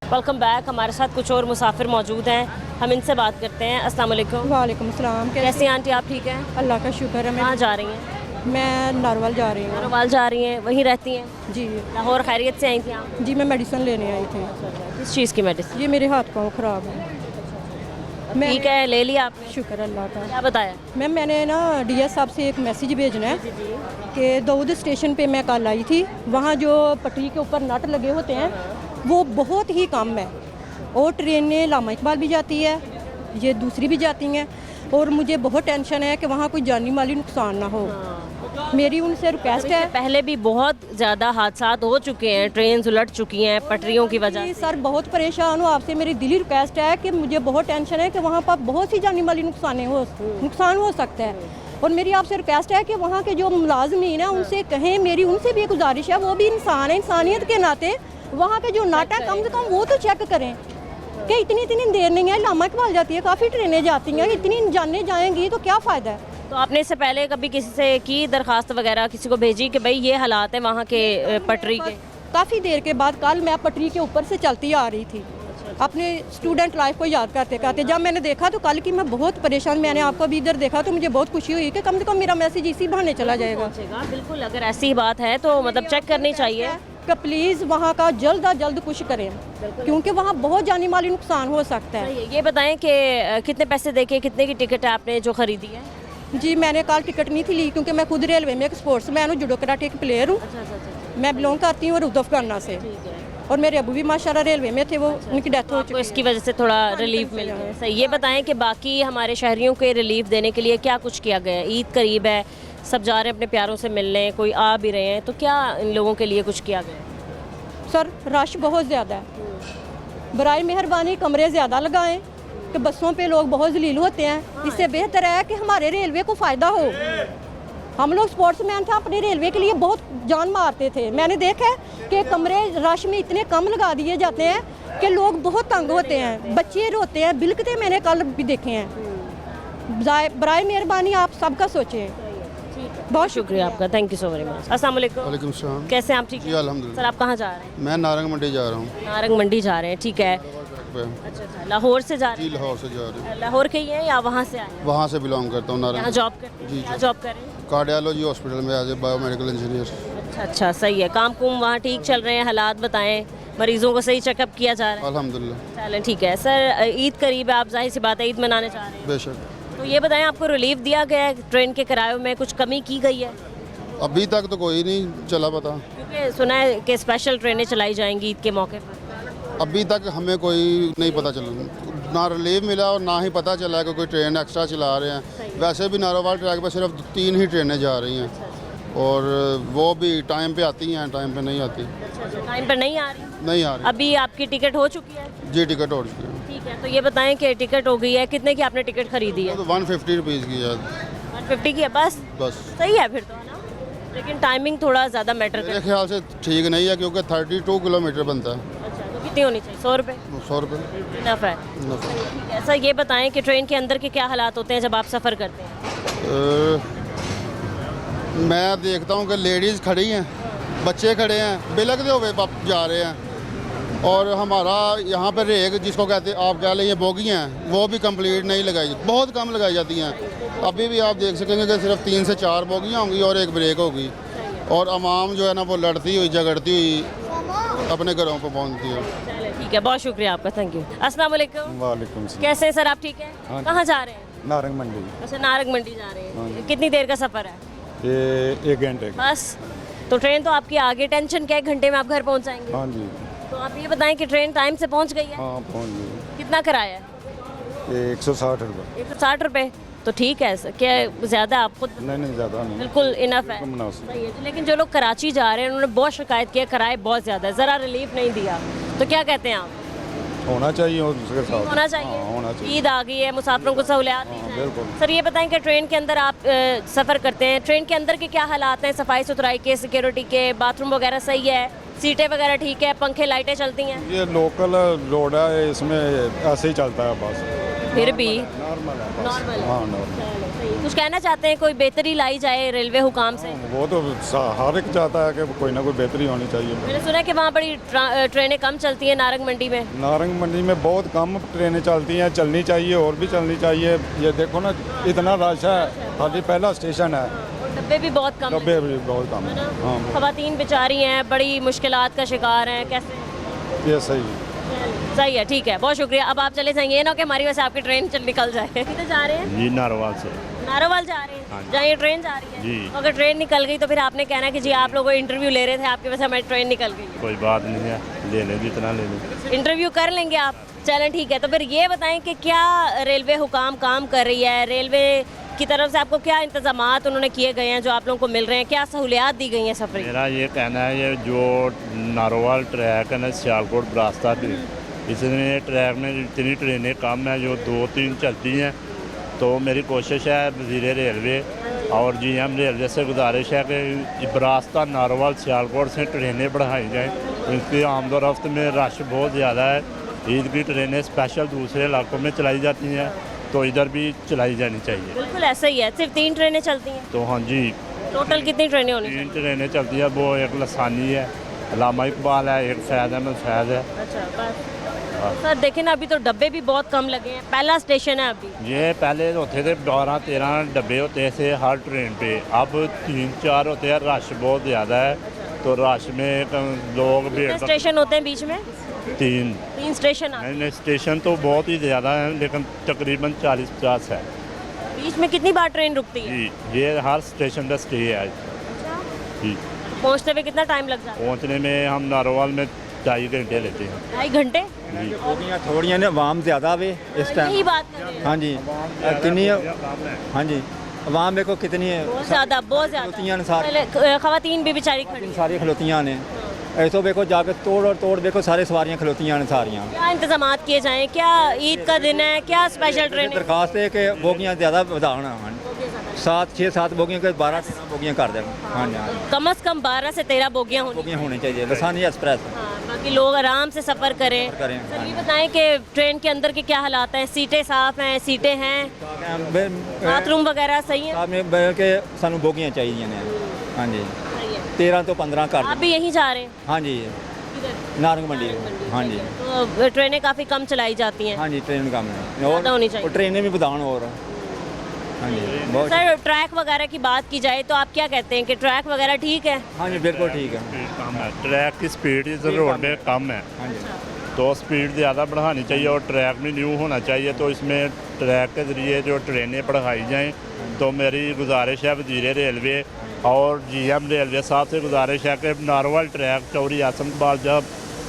Welcome back. हमारे साथ कुछ और मुसाफिर मौजूद हैं, हम इनसे बात करते हैं। अस्सलाम वालेकुम। वालेकुम सलाम। कैसी हैं आंटी आप? ठीक हैं, अल्लाह का शुक्र है। कहाँ जा रही हैं? मैं नारवाल जा रही हूँ। नारवाल जा रही हैं, वहीं रहती हैं? जी। लाहौर खैरियत से आई थी आप? जी, मैं मेडिसिन लेने आई थी। किस चीज़ की मेडिसिन? ये मेरे हाथ पाँव ख़राब है। ठीक है, ले लिया आपने? शुक्र अल्लाह का। क्या बताया? मैम मैंने ना डीएस साहब से एक मैसेज भेजना है कि दाऊद स्टेशन पे मैं कल आई थी, वहाँ जो पटरी के ऊपर नट लगे होते हैं वो बहुत ही कम है, और ट्रेनें लामा इकबाल भी जाती है, ये दूसरी भी जाती हैं, और मुझे बहुत टेंशन है कि वहाँ कोई जानी माली नुकसान ना हो। मेरी उनसे रिक्वेस्ट है। पहले भी बहुत ज़्यादा हादसा हो चुके हैं, ट्रेन उलट चुकी हैं पटरियों की वजह से। सर बहुत परेशान हूँ, आपसे मेरी दिली रिक्वेस्ट है कि मुझे बहुत टेंशन है कि वहाँ पर बहुत सी जानी माली नुकसान हो सकता है, और मेरी आपसे रिक्वेस्ट है कि वहाँ के जो मुलाजमीन हैं उनसे कहें, मेरी उनसे भी गुजारिश है, वो भी इंसान है, इंसानियत के नाते वहाँ के जो नाटक कम से कम वो तो चेक करें कि इतनी देर नहीं है, लामा इकबाल जाती है, काफ़ी ट्रेनें जाती हैं, इतनी जाने जाएंगी तो क्या फ़ायदा है। तो आपने इससे पहले कभी किसी से की दरखास्त वगैरह, किसी को भेजी कि भाई ये हालात है वहाँ के पटरी के? काफ़ी देर के बाद कल मैं पटरी के ऊपर से चलती आ रही थी अपने स्टूडेंट लाइफ को याद करते करते, जब मैंने देखा तो कल की मैं बहुत परेशान, मैंने आपको भी इधर देखा तो मुझे बहुत खुशी हुई कि कम से कम मेरा मैसेज इसी बहाने चला जाएगा। बिल्कुल, अगर ऐसी बात है तो मतलब चेक करनी चाहिए कि प्लीज़ वहाँ का जल्द अज जल्द कुछ करें, क्योंकि वहाँ बहुत जानी माली नुकसान हो सकता है। ये बताएं कि कितने पैसे देके कितने की टिकट है आपने जो खरीदी है? जी मैंने कल टिकट नहीं थी ली, क्योंकि मैं खुद रेलवे में एक स्पोर्ट्स मैन हूँ, जुडो कराटे की प्लेयर हूँ। मैं बिलोंग करती हूँ रुदफगाना से, और मेरे अबू भी माशाल्लाह रेलवे में थे, वो उनकी डेथ हो चुकी है, इसकी वजह से थोड़ा रिलीफ मिल गया। सही, ये बताएं कि बाकी हमारे शहरियों के रिलीफ देने के लिए क्या कुछ किया गया है? ईद करीब है, सब जा रहे हैं अपने प्यारों से मिलने, कोई आ भी रहे हैं, तो क्या इन लोगों के लिए कुछ किया गया है? सर रश बहुत ज़्यादा है, बराए मेहरबानी कमरे ज़्यादा लगाएं कि बसों पे लोग बहुत जलील होते हैं, इससे बेहतर है कि हमारे रेलवे को फ़ायदा हो। हम लोग स्पोर्ट्समैन थे, अपने रेलवे के लिए बहुत जान मारते थे, मैंने देखा है कि कमरे रश में इतने कम लगा दिए जाते हैं कि लोग बहुत तंग होते हैं, बच्चे रोते हैं, बिलकते मैंने कल भी देखे हैं। बराए मेहरबानी आप सबका सोचें। बहुत शुक्रिया आपका, thank you so very much. अस्सलाम वालेकुम। वालेकुम सलाम। कैसे हैं आप? ठीक जी अल्हम्दुलिल्लाह। सर आप कहाँ जा रहे हैं? मैं नारंग मंडी जा रहा हूँ। नारंग मंडी जा रहे हैं, ठीक है। अच्छा, लाहौर से जा रहे हैं? जी लाहौर से जा रहे हैं। लाहौर के ही हैं या वहाँ से आए हैं? वहाँ से बिलोंग करता हूँ, नारंग। यहाँ जॉब करते हैं? क्या जॉब कर रहे हैं? कार्डियोलॉजी हॉस्पिटल में एज ए बायोमेडिकल इंजीनियर। अच्छा, सही है। काम कुम वहाँ ठीक चल रहे हैं? हालात बताएं, मरीजों को सही चेकअप किया जा रहा है? अल्हम्दुलिल्लाह। चलें ठीक है। सर ईद करीब है, आप जाहिर सी बात है ईद मनाने चाह रहे हैं? बेशक। तो ये बताएं, आपको रिलीफ दिया गया है? ट्रेन के किरायों में कुछ कमी की गई है? अभी तक तो कोई नहीं चला पता, क्योंकि सुना है कि स्पेशल ट्रेनें चलाई जाएंगी ईद के मौके पर। अभी तक हमें कोई नहीं पता चला, ना रिलीफ मिला और ना ही पता चला कि कोई ट्रेन एक्स्ट्रा चला रहे हैं। वैसे भी नारोवाल ट्रैक पर सिर्फ 3 ही ट्रेनें जा रही हैं, और वो भी टाइम पे आती हैं, टाइम पे नहीं आती। टाइम पर नहीं आ रही? नहीं आ रही। अभी आपकी टिकट हो चुकी है? जी टिकट हो चुकी है। ठीक है, तो ये बताएं कि टिकट हो गई है, कितने की आपने टिकट खरीदी है? तो 150 रुपीज़ की है। 150 की है बस? सही है फिर तो, है ना? लेकिन टाइमिंग थोड़ा ज़्यादा मैटर मेरे ख्याल से ठीक नहीं है, क्योंकि 32 किलोमीटर बनता है। अच्छा, तो कितनी होनी चाहिए? 100 रुपये? 100 रुपये इनफ है। ठीक है। सर ये बताएं कि ट्रेन के अंदर के क्या हालात होते हैं जब आप सफ़र करते हैं? मैं देखता हूँ कि लेडीज़ खड़ी हैं, बच्चे खड़े हैं, बिलकते हुए जा रहे हैं, और हमारा यहाँ पर रेक जिसको कहते हैं, आप कह लें ये बोगी हैं, वो भी कंप्लीट नहीं लगाई, बहुत कम लगाई जाती हैं। अभी भी आप देख सकेंगे कि सिर्फ 3 से 4 बोगियाँ होंगी और एक ब्रेक होगी, और आवाम जो है ना वो लड़ती हुई झगड़ती हुई अपने घरों पर पहुँचती है। ठीक है, बहुत शुक्रिया आपका, थैंक यू। अस्सलाम वालेकुम। वालेकुम सलाम। कैसे हैं सर आप? ठीक है। हाँ। कहाँ जा रहे हैं? नारंग मंडी। अच्छा, नारंग मंडी जा रहे हाँ हैं। जी। कितनी देर का सफ़र है? ये 1 घंटे का। बस? तो ट्रेन तो आपकी आगे, टेंशन क्या, 1 घंटे में आप घर पहुँच जाएंगे? हाँ जी। तो आप ये बताएं कि ट्रेन टाइम से पहुँच गई है? हाँ पहुँच गई। कितना किराया है? ये 160 रुपये। 160 रुपये तो ठीक है सर, क्या ज़्यादा? आप खुद नहीं ज़्यादा नहीं, बिल्कुल इनफ है। मुनासिब। सही है। लेकिन जो लोग कराची जा रहे हैं उन्होंने बहुत शिकायत की है, किराए बहुत ज़्यादा है, ज़रा रिलीफ नहीं दिया, तो क्या कहते हैं आप? होना चाहिए और उसके साथ होना चाहिए। हाँ, होना चाहिए। ईद आ गई है, मुसाफिरों को सहूलियात दी जाए। बिल्कुल। सर ये बताएं कि ट्रेन के अंदर आप सफ़र करते हैं, ट्रेन के अंदर के क्या हालात हैं? सफाई सुथराई के, सिक्योरिटी के, बाथरूम वगैरह सही है, सीटें वगैरह ठीक है, पंखे लाइटें चलती हैं? ये लोकल रोड है, इसमें ऐसे ही चलता है बस। फिर भी नॉर्मल है। नॉर्मल है। हाँ नॉर्मल। कुछ कहना चाहते हैं, कोई बेहतरी लाई जाए रेलवे हुकाम से? वो तो हर एक चाहता है कि कोई ना कोई बेहतरी होनी चाहिए। मैंने सुना है कि वहाँ बड़ी ट्रेनें कम चलती हैं नारंग मंडी में। नारंग मंडी में बहुत कम ट्रेनें चलती हैं, चलनी चाहिए और भी चलनी चाहिए। ये देखो ना इतना रश है, खाली पहला स्टेशन है, डब्बे भी बहुत कम डब्बे भी बहुत कम है। हाँ खवातीन बेचारी हैं, बड़ी मुश्किलात का शिकार हैं, कैसे? ये सही है। सही है, ठीक है, बहुत शुक्रिया। अब आप चले जाएंगे, ये ना कि हमारी वजह से आपकी ट्रेन निकल जाए। किधर जा रहे हैं? जी नारोवाल से। नारोवाल जा रहे हैं, जहाँ ये ट्रेन जा रही है। जी। तो अगर ट्रेन निकल गई तो फिर आपने कहना है कि जी आप लोगों इंटरव्यू ले रहे थे, आपकी वजह से हमारी ट्रेन निकल गई। कोई बात नहीं है, ले लें जितना ले लें। इंटरव्यू कर लेंगे आप, चलें ठीक है। तो फिर ये बताएं कि क्या रेलवे हुकाम काम कर रही है, रेलवे की तरफ से आपको क्या इंतजामात उन्होंने किए गए हैं जो आप लोगों को मिल रहे हैं, क्या सहूलियात दी गई हैं सफरी? मेरा ये कहना है, ये जो नारोवाल ट्रैक है ना सियालकोट रास्ता की, इसमें ट्रैक में इतनी ट्रेनें कम है, जो 2-3 चलती हैं। तो मेरी कोशिश है वज़ीर रेलवे और GM रेलवे से गुजारिश है कि रास्ता नारोवाल सियालकोट से ट्रेनें बढ़ाई जाएँ। इसकी आमदोरफ्त में रश बहुत ज़्यादा है। ईद की ट्रेनें स्पेशल दूसरे इलाकों में चलाई जाती हैं, तो इधर भी चलाई जानी चाहिए। बिल्कुल ऐसा ही है, सिर्फ 3 ट्रेनें चलती हैं। तो हाँ जी, टोटल कितनी ट्रेनें होनी 3 ट्रेनें चलती हैं। वो एक लसानी है, अल्लामा इकबाल है, एक फैज़ अहमद फैज़ है। अच्छा, बस सर देखें ना, अभी तो डब्बे भी बहुत कम लगे हैं। पहला स्टेशन है अभी। ये पहले होते थे 12-13 डब्बे होते थे हर ट्रेन पे, अब 3-4 होते हैं। रश बहुत ज़्यादा है, तो रश में लोग कितने स्टेशन होते हैं बीच में? 3 स्टेशन नहीं, स्टेशन तो बहुत ही ज़्यादा है, लेकिन तकरीबन 40-50 है। बीच में कितनी बार ट्रेन रुकती है? जी, ये हर स्टेशन का स्टे है जी। पहुंचते हुए कितना टाइम लग जाता है? पहुंचने में हम नारोवाल में 2.5 घंटे लेते हैं। 2.5 घंटे? बोगियाँ थोड़ियाँ ने आवाम ज़्यादा वे इस टाइम। यही बात कर रहे हैं। हाँ जी, कितनी हाँ जी, आवाम देखो कितनी है, बहुत ज़्यादा, बहुत ज़्यादा। पहले ख़वातीन भी बेचारी खड़ी सारी खलोतियाँ ने, ऐसो देखो जाके तोड़ और तोड़ देखो, सारे सवारियाँ खलोतियाँ ने सारियाँ। क्या इंतजामात किए जाएँ? क्या ईद का दिन है, क्या स्पेशल ट्रेन? दरखास्त है कि बोगियाँ ज़्यादा बढ़ाना, 6-7 बोगियाँ के 12-13 बोगियाँ कर देना। हाँ जी, कम से कम 12 से 13 बोगियाँ होनी चाहिए, लसानी एक्सप्रेस। बाकी लोग आराम से सफ़र करें। सर ये बताएं कि ट्रेन के अंदर के क्या हालात हैं? सीटें साफ़ हैं, सीटें हैं, बाथरूम वगैरह सही है? के सानू बोगियाँ चाहिए ने। हाँ जी, 13 तो 15 कर। आप भी यहीं जा रहे हैं? हाँ जी, नारंग मंडी। हाँ जी, तो ट्रेनें काफ़ी कम चलाई जाती हैं? हाँ जी, ट्रेन कम है और ट्रेनें भी बदान और। हाँ जी, बहुत। सर ट्रैक वगैरह की बात की जाए तो आप क्या कहते हैं कि ट्रैक वगैरह ठीक है? हाँ जी, बिल्कुल ठीक है। कम है ट्रैक की स्पीड, इस रोड में कम है। हाँ जी, तो स्पीड ज़्यादा बढ़ानी चाहिए और ट्रैक भी न्यू होना चाहिए। तो इसमें ट्रैक के ज़रिए जो ट्रेनें बढ़ाई जाएँ, तो मेरी गुजारिश है वज़ीर रेलवे और GM रेलवे साहब से गुजारिश है कि नारोवाल ट्रैक चौरी आसम इकबाल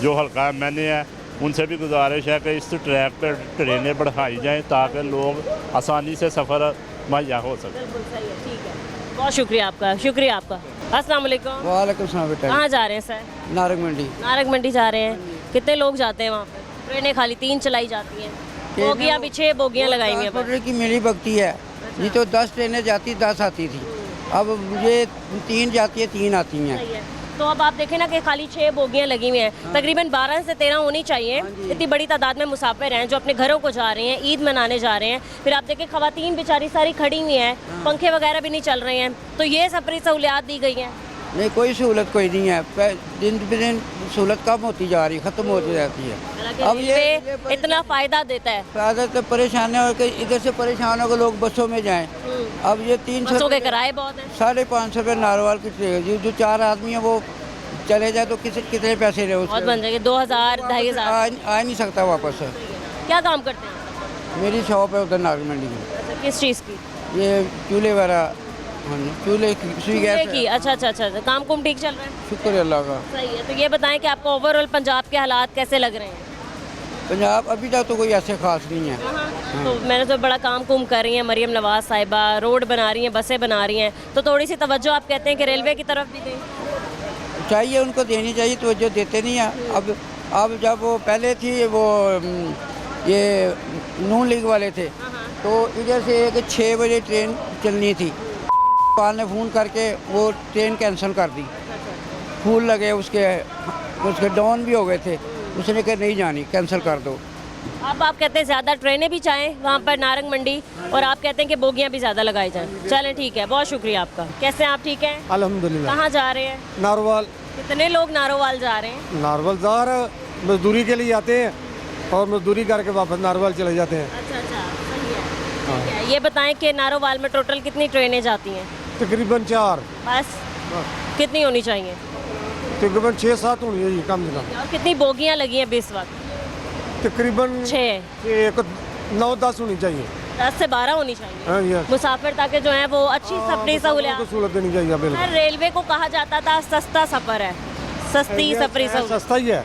जो हल्का MNA है, उनसे भी गुजारिश है कि इस ट्रैक पर ट्रेनें बढ़ाई जाएँ ताकि लोग आसानी से सफ़र मुहैया हो सके। बिल्कुल सही है, ठीक है, बहुत शुक्रिया आपका, शुक्रिया आपका। अस्सलाम वालेकुम। वालेकुम सलाम बेटा। कहाँ जा रहे हैं सर? नारंग मंडी। नारंग मंडी जा रहे हैं। कितने लोग जाते हैं वहाँ पर? ट्रेनें खाली 3 चलाई जाती हैं, बोगियाँ भी 6 बोगियाँ लगाई हुई हैं। की मिली भगती है जी, तो 10 ट्रेनें जाती 10 आती थी, अब ये 3 जाती है 3 आती हैं। तो अब आप देखें ना कि खाली 6 बोगियाँ लगी हुई हैं। तकरीबन 12 से 13 होनी चाहिए। इतनी बड़ी तादाद में मुसाफिर हैं जो अपने घरों को जा रहे हैं, ईद मनाने जा रहे हैं। फिर आप देखें ख़वातीन बेचारी सारी खड़ी हुई हैं, पंखे वगैरह भी नहीं चल रहे हैं। तो ये सफरी सहूलियात दी गई हैं? नहीं, कोई सहूलत कोई नहीं है, दिन ब दिन सहूलत कम होती जा रही, ख़त्म होती जाती है। अब ये इतना फ़ायदा देता है, फ़ायदा तो परेशान है और इधर से परेशान होकर लोग बसों में जाएं। अब ये 300 के किराए बहुत हैं, 550 रुपये नारोवाल की ट्रेन, जो 4 आदमी हैं वो चले जाए तो कितने पैसे रहे? बहुत बन जाएंगे, 2000 2500 आ नहीं सकता वापस। क्या काम करते हैं? मेरी शॉप है उधर नारंग मंडी में। किस चीज़ की? ये चूल्हे वगैरह, चूल्हे की। अच्छा अच्छा अच्छा, काम कुम ठीक चल रहा है? शुक्र है अल्लाह का। सही है। तो ये बताएं कि आपको ओवरऑल पंजाब के हालात कैसे लग रहे हैं? पंजाब अभी तक तो कोई ऐसे खास नहीं है। तो मैंने तो बड़ा काम कुम कर रही हैं मरियम नवाज साहिबा, रोड बना रही हैं, बसें बना रही हैं, तो थोड़ी सी तवज्जो आप कहते हैं कि रेलवे की तरफ भी दें? चाहिए, उनको देनी चाहिए, तवज्जो देते नहीं हैं। अब जब वो पहले थी वो ये नून लीग वाले थे, तो इधर से एक 6 बजे ट्रेन चलनी थी, पाल ने फ़ोन करके वो ट्रेन कैंसिल कर दी। फूल लगे उसके डाउन भी हो गए थे, उसने कहा नहीं जानी, कैंसिल कर दो। अब आप कहते हैं ज़्यादा ट्रेनें भी चाहें वहाँ पर नारंग मंडी, और आप कहते हैं कि बोगियाँ भी ज़्यादा लगाई जाएं। चलें ठीक है, बहुत शुक्रिया आपका। कैसे हैं आप? ठीक हैं अल्हम्दुलिल्लाह। कहाँ जा रहे हैं? नारोवाल। कितने लोग नारोवाल जा रहे हैं? नारोवाल जा रहे, मजदूरी के लिए आते हैं और मजदूरी करके वापस नारोवाल चले जाते हैं। अच्छा अच्छा, सही है, ठीक है। ये बताएं कि नारोवाल में टोटल कितनी ट्रेनें जाती हैं? तकरीबन 4। बस? कितनी होनी चाहिए? तकरीबन 6-7 होनी है जी, कम से कम। और कितनी बोगियाँ लगी हैं इस वक्त? तकरीबन 6 एक 9-10 होनी चाहिए। 10 से 12 होनी चाहिए हाँ जी, हाँ। मुसाफिर ताकि जो है वो अच्छी सफरी सहूलियत। सहूलत देनी चाहिए सर बिल्कुल। रेलवे को कहा जाता था सस्ता सफ़र है, सस्ती सफरी सहूलियत। सस्ता ही है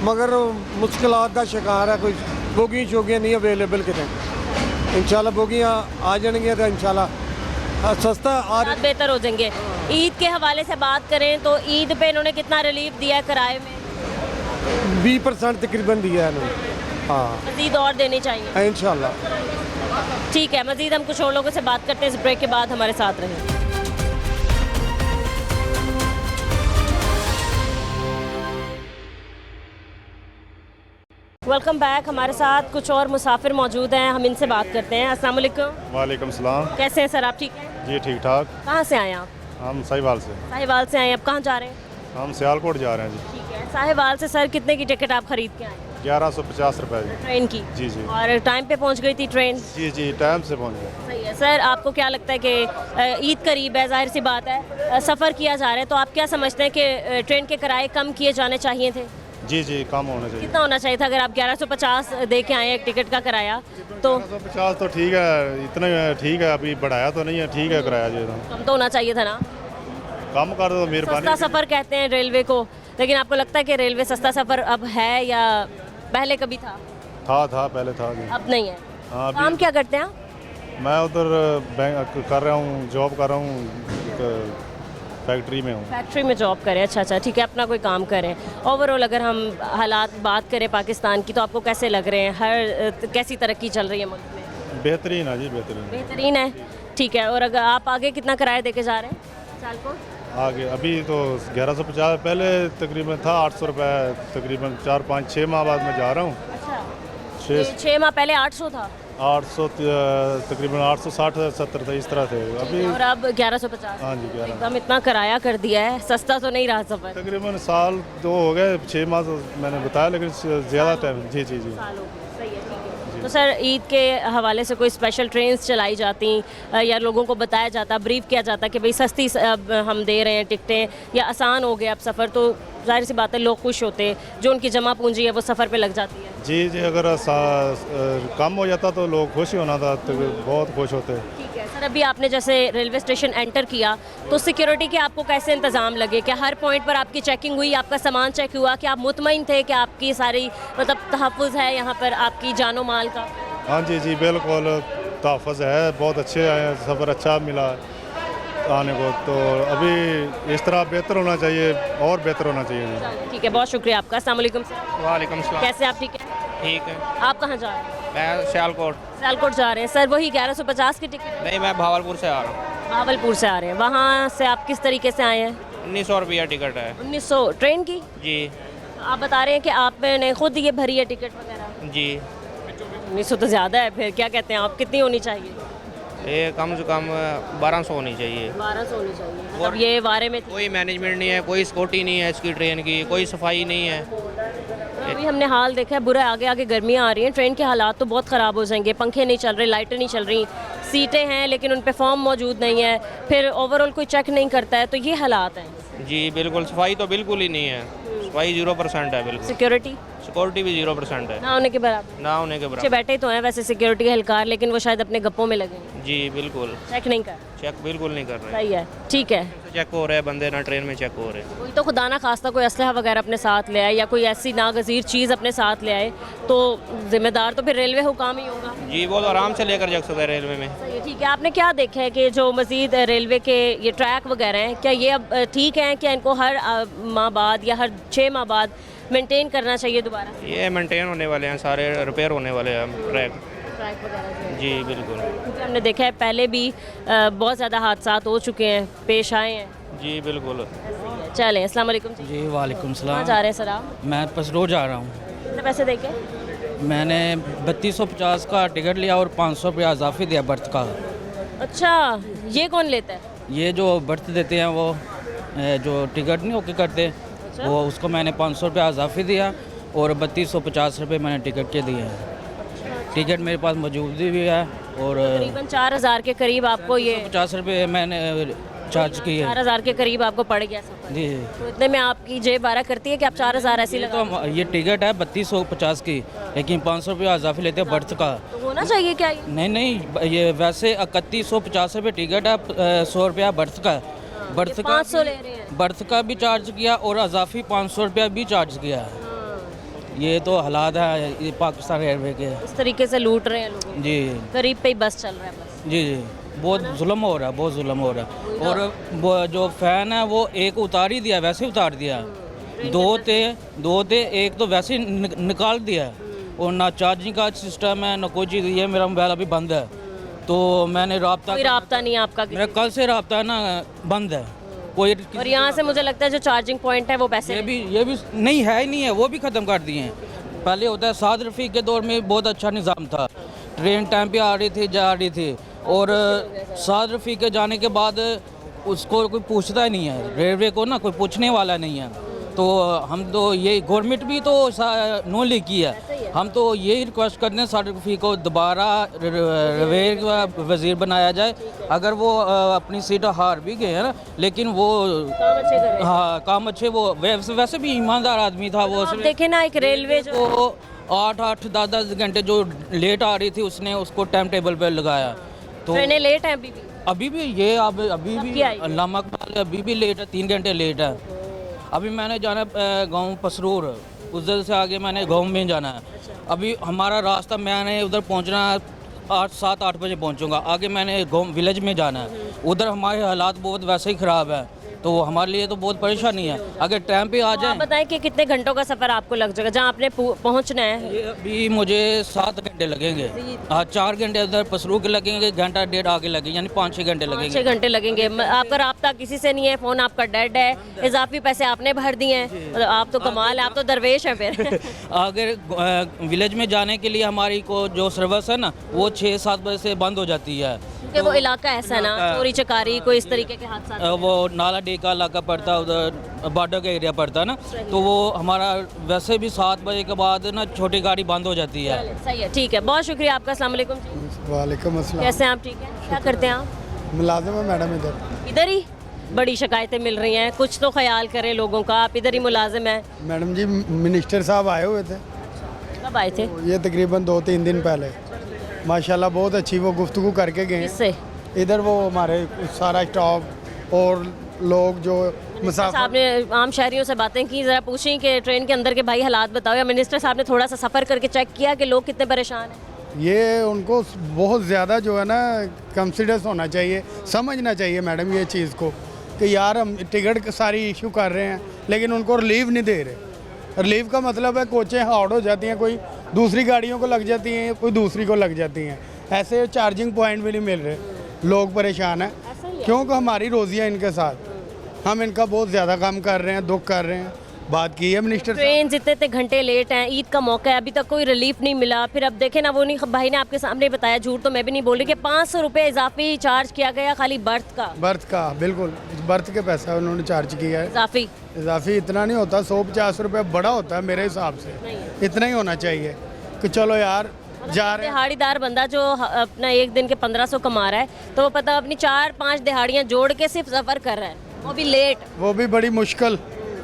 मगर मुश्किलात का शिकार है, कोई बोगी शोगियाँ नहीं अवेलेबल कितने। इंशाल्लाह बोगियाँ आ जाएंगी तो इंशाल्लाह सस्ता और हालात बेहतर हो जाएंगे। ईद के हवाले से बात करें तो ईद पे इन्होंने कितना रिलीफ दिया है किराए में? 20% तकरीबन दिया है इन्होंने। हाँ मजीद और देनी चाहिए इंशाल्लाह। ठीक है, मजीद हम कुछ और लोगों से बात करते हैं इस ब्रेक के बाद, हमारे साथ रहें। Welcome back. हमारे साथ कुछ और मुसाफिर मौजूद हैं, हम इनसे बात करते हैं। अस्सलाम वालेकुम। वालेकुम सलाम। कैसे हैं सर आप? ठीक हैं जी ठीक ठाक। कहाँ से आए आप? हम साहिवाल से। साहिवाल से आए, अब कहाँ जा रहे हैं? हम सियालकोट जा रहे हैं जी। ठीक है, साहिवाल से सर कितने की टिकट आप खरीद के आए? 1150 रुपये जी। ट्रेन की? जी जी। और टाइम पे पहुँच गई थी ट्रेन? जी जी टाइम से पहुँच गए। सही है। सर आपको क्या लगता है कि ईद करीब है, जाहिर सी बात है सफ़र किया जा रहा है, तो आप क्या समझते हैं कि ट्रेन के किराए कम किए जाने चाहिए थे? जी जी कम होना चाहिए। कितना होना चाहिए था? अगर आप 1150 दे के आए एक टिकट का किराया तो 1150 तो ठीक है, इतना ठीक है, अभी बढ़ाया तो नहीं है, ठीक है किराया जी। कम तो होना चाहिए था ना? कम कर दो मेहरबानी। सस्ता सफ़र कहते हैं रेलवे को, लेकिन आपको लगता है कि रेलवे सस्ता सफ़र अब है या पहले कभी था? था पहले था जी। अब नहीं है। हाँ काम क्या करते हैं आप? मैं उधर बैंक कर रहा हूँ, जॉब कर रहा हूँ, फैक्ट्री में हूँ। फैक्ट्री में जॉब करें, अच्छा अच्छा ठीक है, अपना कोई काम करें। ओवरऑल अगर हम हालात बात करें पाकिस्तान की तो आपको कैसे लग रहे हैं? हर कैसी तरक्की चल रही है मुल्क में? बेहतरीन है जी, बेहतरीन। बेहतरीन है, ठीक है। और अगर आप आगे कितना किराया दे के जा रहे हैं सियालकोट? आगे अभी तो 1150, पहले तकरीबन था 800 रुपये, तकरीबन 4-5-6 माह बाद मैं जा रहा हूँ। अच्छा, 6 माह पहले 800 था? 800 तकरीबन 860-70 था, इस तरह थे अभी। और अब 1150? हाँ जी 11। एकदम इतना किराया कर दिया है, सस्ता तो नहीं रहा सफ़र। तकरीबन साल 2 हो गए, 6 माह तो मैंने बताया, लेकिन ज़्यादा टाइम। जी जी जी। सही है, ठीक है। तो सर ईद के हवाले से कोई स्पेशल ट्रेन्स चलाई जाती या लोगों को बताया जाता, ब्रीफ किया जाता कि भाई सस्ती अब हम दे रहे हैं टिकटें या आसान हो गया अब सफ़र, तो जाहिर सी बात है लोग खुश होते, जो उनकी जमा पूंजी है वो सफ़र पे लग जाती है। जी जी, अगर कम हो जाता तो लोग खुश ही होना था, तो बहुत खुश होते। ठीक है सर, अभी आपने जैसे रेलवे स्टेशन एंटर किया तो सिक्योरिटी के आपको कैसे इंतज़ाम लगे? क्या हर पॉइंट पर आपकी चेकिंग हुई, आपका सामान चेक हुआ, कि आप मुतमईन थे कि आपकी सारी मतलब तहफ़्फ़ुज़ है यहाँ पर आपकी जानो माल का? हाँ जी जी बिल्कुल, तहफ़्फ़ुज़ है, बहुत अच्छे आए, सफ़र अच्छा मिला आने को। तो अभी इस तरह बेहतर होना चाहिए और बेहतर होना चाहिए। ठीक है, बहुत शुक्रिया आपका। अस्सलाम वालेकुम सर। वालेकुम सलाम। कैसे आप? ठीक है। ठीक है। आप कहाँ जा रहे हैं? मैं सियालकोट। सियालकोट जा रहे हैं सर, वही 1150 की टिकट? नहीं, मैं भावलपुर से आ रहा हूँ। भावलपुर से आ रहे हैं, वहाँ से आप किस तरीके से आए हैं? 1900 रुपया टिकट है। 1900 ट्रेन की? जी। आप बता रहे हैं कि आपने खुद ये भरी है टिकट वगैरह? जी। 1900 तो ज़्यादा है, फिर क्या कहते हैं आप, कितनी होनी चाहिए? ये कम से कम 1200 होनी चाहिए। 1200 होनी चाहिए। मतलब ये बारे में कोई मैनेजमेंट नहीं है, कोई सिक्योरिटी नहीं है इसकी ट्रेन की, कोई सफाई नहीं है। अभी हमने हाल देखा है बुरा, आगे आगे गर्मियाँ आ रही हैं, ट्रेन के हालात तो बहुत ख़राब हो जाएंगे, पंखे नहीं चल रहे, लाइटें नहीं चल रही, सीटें हैं लेकिन उन पे फॉर्म मौजूद नहीं है, फिर ओवरऑल कोई चेक नहीं करता है, तो ये हालात हैं। जी बिल्कुल, सफाई तो बिल्कुल ही नहीं है, सफाई 0% है बिल्कुल। सिक्योरिटी भी 0% है, ना होने के बराबर। ना होने के बच्चे बराबर। बैठे तो हैं वैसे सिक्योरिटी के एहलकार, लेकिन वो शायद अपने गप्पों में लगे हैं। जी बिल्कुल, चेक नहीं कर, चेक बिल्कुल नहीं कर रहे। सही है, ठीक है। चेक हो रहे हैं बंदे, ना ट्रेन में चेक हो रहे। कोई तो खुदा ना खास्ता कोई असलहा वगैरह अपने साथ ले आए या कोई ऐसी नागज़ीर चीज़ अपने साथ ले आए तो जिम्मेदार तो फिर रेलवे हुकाम ही होगा। जी, वो तो आराम से लेकर जा सकते हैं रेलवे में। सही है, ठीक है। आपने क्या देखा है कि जो मज़ीद रेलवे के ये ट्रैक वगैरह हैं, क्या ये अब ठीक हैं? क्या इनको हर माह बाद या हर 6 माह बाद मेंटेन करना चाहिए दोबारा? ये मेंटेन होने वाले हैं, सारे रिपेयर होने वाले हैं ट्रैक वगैरह। जी बिल्कुल, क्योंकि हमने देखा है पहले भी बहुत ज़्यादा हादसात हो चुके हैं, पेश आए हैं। जी बिल्कुल। चलें, अस्सलाम वालेकुम जी। वालेकुम कहाँ सलाम। जा रहे हैं सर आप? मैं पसरो जा रहा हूँ। कितने पैसे देके? मैंने 3250 का टिकट लिया और 500 रुपया इजाफी दिया बर्थ का। अच्छा, ये कौन लेता है? ये जो बर्थ देते हैं वो जो टिकट नहीं होके करते, वो उसको मैंने 500 रुपया इजाफी दिया और 3250 रुपये मैंने टिकट के दिए हैं। टिकट मेरे पास मौजूद भी है और तकरीबन 4000 के करीब आपको ये 50 रुपये मैंने चार्ज की है। 4000 के करीब आपको पड़ गया सफर। जी तो इतने में आपकी जेब बारह करती है कि आप 4000 ऐसी लगा। तो ये टिकट है 3250 की, लेकिन 500 रुपया इजाफी लेते हैं बर्थ का। तो होना चाहिए क्या ये? नहीं, ये वैसे 3150 रुपये टिकट है, 100 रुपया बर्थ का। बर्थ का 500 ले रहे हैं। बर्थ का भी चार्ज किया और इजाफी 500 रुपया भी चार्ज किया। ये तो हालात है ये पाकिस्तान रेलवे के। इस तरीके से लूट रहे हैं लोग। जी करीब पे ही बस चल रहा है बस। जी जी, बहुत जुल्म हो रहा है, बहुत जुल्म हो रहा है। और वो जो फ़ैन है वो एक उतार ही दिया, वैसे उतार दिया। दो थे एक तो वैसे ही निकाल दिया। और ना चार्जिंग का सिस्टम है ना कोई चीज़। ये मेरा मोबाइल अभी बंद है, तो मैंने कोई राब्ता नहीं है आपका? मेरा कल से राब्ता है ना बंद है कोई। और यहाँ से मुझे लगता है जो चार्जिंग पॉइंट है वो पैसे ये भी नहीं है ही नहीं है, वो भी ख़त्म कर दिए हैं। पहले होता है साद रफ़ीक के दौर में बहुत अच्छा निज़ाम था, ट्रेन टाइम पे आ रही थी जा रही थी। और साद रफ़ीक के जाने के बाद उसको कोई पूछता ही नहीं है, रेलवे को ना कोई पूछने वाला नहीं है। तो हम तो ये गवर्नमेंट भी तो नो लीक की है। हम तो यही रिक्वेस्ट करते हैं साद रफ़ीक को दोबारा रेलवे का वज़ीर बनाया जाए। अगर वो अपनी सीट हार भी गए हैं ना, लेकिन वो हाँ काम अच्छे, वो वैसे भी ईमानदार आदमी था वो। देखे ना एक रेलवे जो 8-8 10-10 घंटे जो लेट आ रही थी उसने उसको टाइम टेबल पे लगाया। तो ट्रेनें लेट हैं अभी भी ये अभी भी अल्लामा इकबाल अभी भी लेट है, 3 घंटे लेट है। अभी मैंने जाना गांव पसरूर, उधर से आगे मैंने गांव में जाना है। अभी हमारा रास्ता मैंने उधर पहुंचना 7-8 बजे पहुंचूंगा। आगे मैंने गांव विलेज में जाना है, उधर हमारे हालात बहुत वैसे ही ख़राब है। तो हमारे लिए तो बहुत परेशानी है। अगर टाइम पे आ जाए। आप बताएं कि कितने घंटों का सफ़र आपको लग जाएगा जहाँ आपने पहुँचना है? अभी मुझे 7 घंटे लगेंगे। हाँ 4 घंटे उधर पसरू के लगेंगे, घंटा डेढ़ आगे लगेंगे, यानी 5-6 घंटे लगेंगे। 6 घंटे लगेंगे। आपका राब्ता किसी से नहीं है, फ़ोन आपका डेड है, इजाफी पैसे आपने भर दिए हैं। आप तो कमाल है, आप तो दरवेश हैं फिर। अगर विलेज में जाने के लिए हमारी को जो सर्विस है ना वो 6-7 बजे से बंद हो जाती है। क्योंकि वो इलाका ऐसा है ना, चोरी चकारी कोई इस तरीके के हादसा। वो नाला डे का इलाका पड़ता है, उधर बॉर्डर का एरिया पड़ता है ना, तो वो हमारा वैसे भी 7 बजे के बाद ना छोटी गाड़ी बंद हो जाती है। सही है, ठीक है, बहुत शुक्रिया आपका। अस्सलाम वालेकुम। वालेकुम अस्सलाम। कैसे हैं आप? ठीक है। क्या करते हैं आप? मुलाजिम है मैडम इधर ही। बड़ी शिकायतें मिल रही हैं, कुछ तो ख्याल करें लोगों का। आप इधर ही मुलाजिम हैं? मैडम जी मिनिस्टर साहब आए हुए थे। कब आए थे? ये तकरीबन 2-3 दिन पहले। माशाल्लाह बहुत अच्छी वो गुफ्तगू करके गए। किससे? इधर वो हमारे सारा स्टाफ और लोग जो मुसाफिर। आपने आम शहरियों से बातें की, ज़रा पूछें कि ट्रेन के अंदर के भाई हालात बताओ, या मिनिस्टर साहब ने थोड़ा सा सफ़र करके चेक किया कि लोग कितने परेशान हैं? ये उनको बहुत ज़्यादा जो है ना कंसिडर्स होना चाहिए, समझना चाहिए मैडम ये चीज़ को कि यार हम टिकट सारी इशू कर रहे हैं लेकिन उनको रिलीव नहीं दे रहे। रिलीव का मतलब है कोचें हार्ड हो जाती हैं, कोई दूसरी गाड़ियों को लग जाती हैं, कोई दूसरी को लग जाती हैं। ऐसे चार्जिंग पॉइंट भी नहीं मिल रहे, लोग परेशान हैं क्योंकि हमारी रोज़ियाँ इनके साथ। हम इनका बहुत ज़्यादा काम कर रहे हैं, दुख कर रहे हैं। बात की है मिनिस्टर। ट्रेन जितने घंटे लेट हैं, ईद का मौका है, अभी तक कोई रिलीफ नहीं मिला। फिर अब देखें ना, वो नहीं भाई ने आपके सामने बताया, झूठ तो मैं भी नहीं बोल रही, कि 500 रुपये इजाफी चार्ज किया गया खाली बर्थ का। बिल्कुल बर्थ के पैसा उन्होंने चार्ज किया है। इजाफी इतना नहीं होता, 150 रुपये बड़ा होता है मेरे हिसाब से। इतना ही होना चाहिए कि चलो यार जा रहे। दिहाड़ीदार बंदा जो अपना एक दिन के 1500 कमा रहा है, तो वो पता अपनी 4-5 दिहाड़ियाँ जोड़ के सिर्फ सफ़र कर रहा है, वो भी लेट, वो भी बड़ी मुश्किल।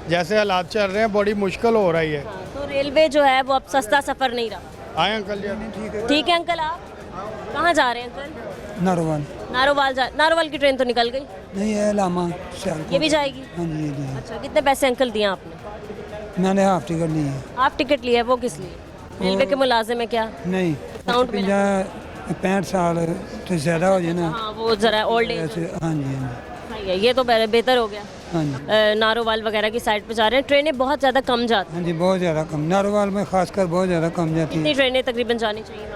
जैसे हालात चल रहे हैं बड़ी मुश्किल हो रही है। तो रेलवे जो है वो अब सस्ता सफ़र नहीं रहा। आए अंकल जी। ठीक है अंकल, आप कहाँ जा रहे हैं अंकल? नारोवाल की ट्रेन तो निकल गई? नहीं है, लामा ये भी जाएगी? हाँ जी जी। अच्छा, कितने पैसे अंकल दिए आपने? मैंने हाफ टिकट ली है। हाफ टिकट लिया है, वो किस लिए? रेलवे के मुलाजिम है क्या? नहीं, 65 साल तो ज़्यादा हो जाए ना। हाँ, वो ज़रा ओल्ड एज। हाँ जी हाँ जी, ये तो बेहतर हो गया। हाँ जी। नारोवाल वगैरह की साइड पे जा रहे हैं, ट्रेनें बहुत ज़्यादा कम जाती हैं। हाँ जी, बहुत ज़्यादा कम, नारोवाल में खासकर बहुत ज़्यादा कम जाती है। कितनी ट्रेनें तकरीबन जानी चाहिए?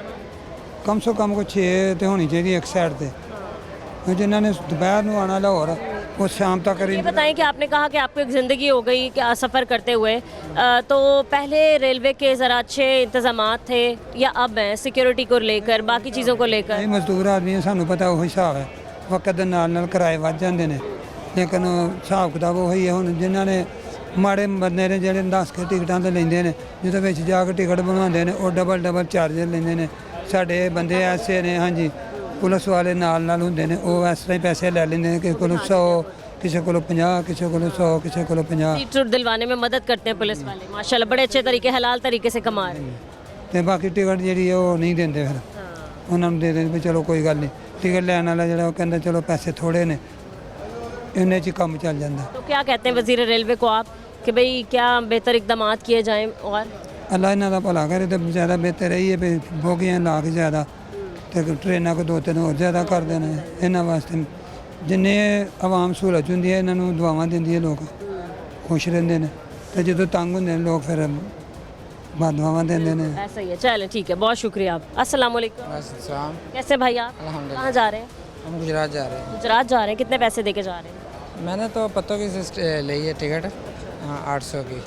कम से कम को 6 तो होनी चाहिए एक साइड पे। जिन्होंने दोपहर में आना लाहौर, वो शाम तक। ये बताएं कि आपने कहा कि आपको एक ज़िंदगी हो गई क्या सफ़र करते हुए, तो पहले रेलवे के ज़रा अच्छे इंतजामात थे या अब हैं सिक्योरिटी को लेकर, बाकी चीज़ों को लेकर? मजदूर आदमी है, सानू पता वही हिसाब है, वक्त के नाल किराए वध जाते हैं, लेकिन हिसाब किताब वही है। हुण जिन्होंने माड़े बंदे ने ਜਿਹੜੇ 10 के टिकटां तो लेंदे ने, जिहदे विच जा के टिकट बनवाते हैं, वो डबल चार्जर लेंदे ने। साडे बंदे ऐसे ने, हाँ जी, ਪੁਲਿਸ ਵਾਲੇ ਨਾਲ ਹੁੰਦੇ ਨੇ, ਉਹ ਇਸ ਤਰ੍ਹਾਂ ਹੀ ਪੈਸੇ ਲੈ ਲੈਂਦੇ ਨੇ, ਕਿਸੇ ਕੋਲੋਂ 100 किसी को 50, किसी को 100, किसी को 50। सीट छूट दिलवाने में मदद करते हैं पुलिस वाले माशाल्लाह, बड़े अच्छे तरीके हलाल तरीके से कमा रहे हैं। ਤੇ ਬਾਕੀ ਟਿਕਟ ਜਿਹੜੀ ਹੈ ਉਹ ਨਹੀਂ ਦਿੰਦੇ, ਫਿਰ ਉਹਨਾਂ ਨੂੰ ਦੇ ਦਿੰਦੇ ਵੀ ਚਲੋ ਕੋਈ ਗੱਲ ਨਹੀਂ। ਟਿਕਟ ਲੈਣ ਵਾਲਾ ਜਿਹੜਾ ਉਹ ਕਹਿੰਦਾ ਚਲੋ ਪੈਸੇ ਥੋੜੇ ਨੇ, ਇੰਨੇ 'ਚ ਹੀ ਕੰਮ ਚੱਲ ਜਾਂਦਾ। तो क्या कहते हैं वजीर रेलवे को आप कि भाई क्या बेहतर इकदाम किए जाएं? और ਅੱਲਾ ਇਹਨਾਂ ਦਾ ਭਲਾ ਕਰੇ ਤੇ ਜ਼ਿਆਦਾ ਬਿਹਤਰ ਇਹੀ ਹੈ ਵੀ ਬੋਗੀਆਂ ਲਾ ਕੇ ਜ਼ਿਆਦਾ ਤੇ ਟ੍ਰੇਨਾਂ ਕੋ 2-3 ਹੋਰ ਜ਼ਿਆਦਾ ਕਰ ਦੇਣਾ ਇਹਨਾਂ ਵਾਸਤੇ। ਜਿੰਨੇ ਆਵਾਮ ਸਹੂਲਤ ਹੁੰਦੀ ਹੈ ਇਹਨਾਂ ਨੂੰ ਦੁਆਵਾਂ ਦਿੰਦੀ ਹੈ, ਲੋਕ ਖੁਸ਼ ਰਹਿੰਦੇ ਨੇ, ਤੇ ਜਦੋਂ ਤੰਗ ਹੁੰਦੇ ਨੇ ਲੋਕ ਫਿਰ बदवावा देने ने। ऐसा ही है, चलें ठीक है, बहुत शुक्रिया आप। अस्सलाम वालेकुम। कैसे भाई आप? कहाँ जा रहे हैं? हम गुजरात जा रहे हैं। गुजरात जा रहे हैं, कितने पैसे देके जा रहे हैं? मैंने तो पत्तों की ली है टिकट 800 की।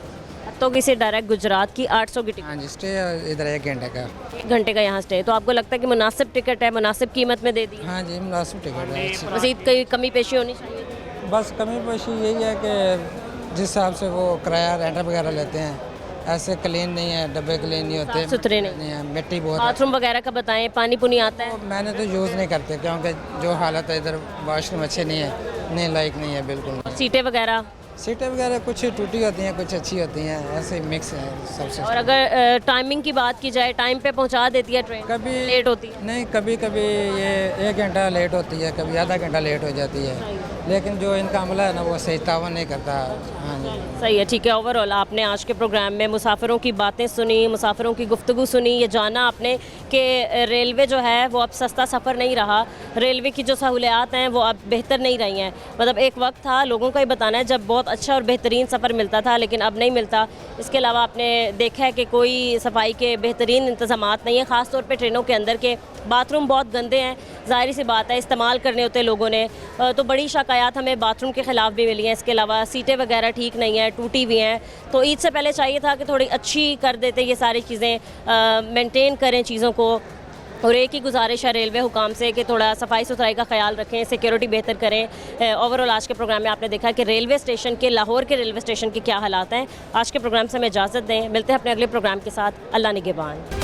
तो किसी डायरेक्ट गुजरात की 800 की टिकट? हाँ जी, स्टे इधर 1 घंटे का। 1 घंटे का यहाँ स्टे। तो आपको लगता है कि मुनासिब टिकट है, मुनासिब कीमत में दे दी? हाँ जी, मुनासिब टिकट है। मज़ीद कोई कमी पेशी होनी चाहिए? बस कमी पेशी यही है कि जिस हिसाब से वो किराया रेंट वगैरह लेते हैं ऐसे क्लीन नहीं है, डब्बे क्लीन नहीं होते, सुथरे नहीं है, मिट्टी बहुत। बाथरूम वगैरह का बताएं, पानी पुनी आता है? मैंने तो यूज़ नहीं करते क्योंकि जो हालत है इधर वॉशरूम अच्छे नहीं है, नहीं लायक नहीं है बिल्कुल। सीटें वगैरह? सीटें वगैरह कुछ टूटी होती हैं, कुछ अच्छी होती हैं, ऐसे मिक्स है सबसे। और अगर टाइमिंग की बात की जाए, टाइम पे पहुंचा देती है ट्रेन? कभी लेट होती है? नहीं, कभी कभी ये 1 घंटा लेट होती है, कभी आधा घंटा लेट हो जाती है, लेकिन जो इनका अमला है ना वो सही तावन नहीं करता। हाँ जी, सही है, ठीक है। ओवरऑल आपने आज के प्रोग्राम में मुसाफिरों की बातें सुनी, मुसाफिरों की गुफ्तगू सुनी, ये जाना आपने कि रेलवे जो है वो अब सस्ता सफ़र नहीं रहा, रेलवे की जो सहूलियात हैं वो अब बेहतर नहीं रही हैं। मतलब एक वक्त था, लोगों का ही बताना है, जब बहुत अच्छा और बेहतरीन सफ़र मिलता था, लेकिन अब नहीं मिलता। इसके अलावा आपने देखा है कि कोई सफाई के बेहतरीन इंतज़ामात नहीं है, ख़ास तौर पे ट्रेनों के अंदर के बाथरूम बहुत गंदे हैं। ज़ाहिर सी बात है, इस्तेमाल करने होते लोगों ने, तो बड़ी शिकायत हमें बाथरूम के ख़िलाफ़ भी मिली हैं। इसके अलावा सीटें वगैरह ठीक नहीं हैं, टूटी हुई हैं। तो ईद से पहले चाहिए था कि थोड़ी अच्छी कर देते, ये सारी चीज़ें मेंटेन करें चीज़ों को। और एक ही गुजारिश है रेलवे हुकाम से कि थोड़ा सफाई सुथराई का ख्याल रखें, सिक्योरिटी बेहतर करें। ओवरऑल आज के प्रोग्राम में आपने देखा कि रेलवे स्टेशन के, लाहौर के रेलवे स्टेशन के क्या हालात हैं। आज के प्रोग्राम से हमें इजाज़त दें, मिलते हैं अपने अगले प्रोग्राम के साथ। अल्लाह निगहबान।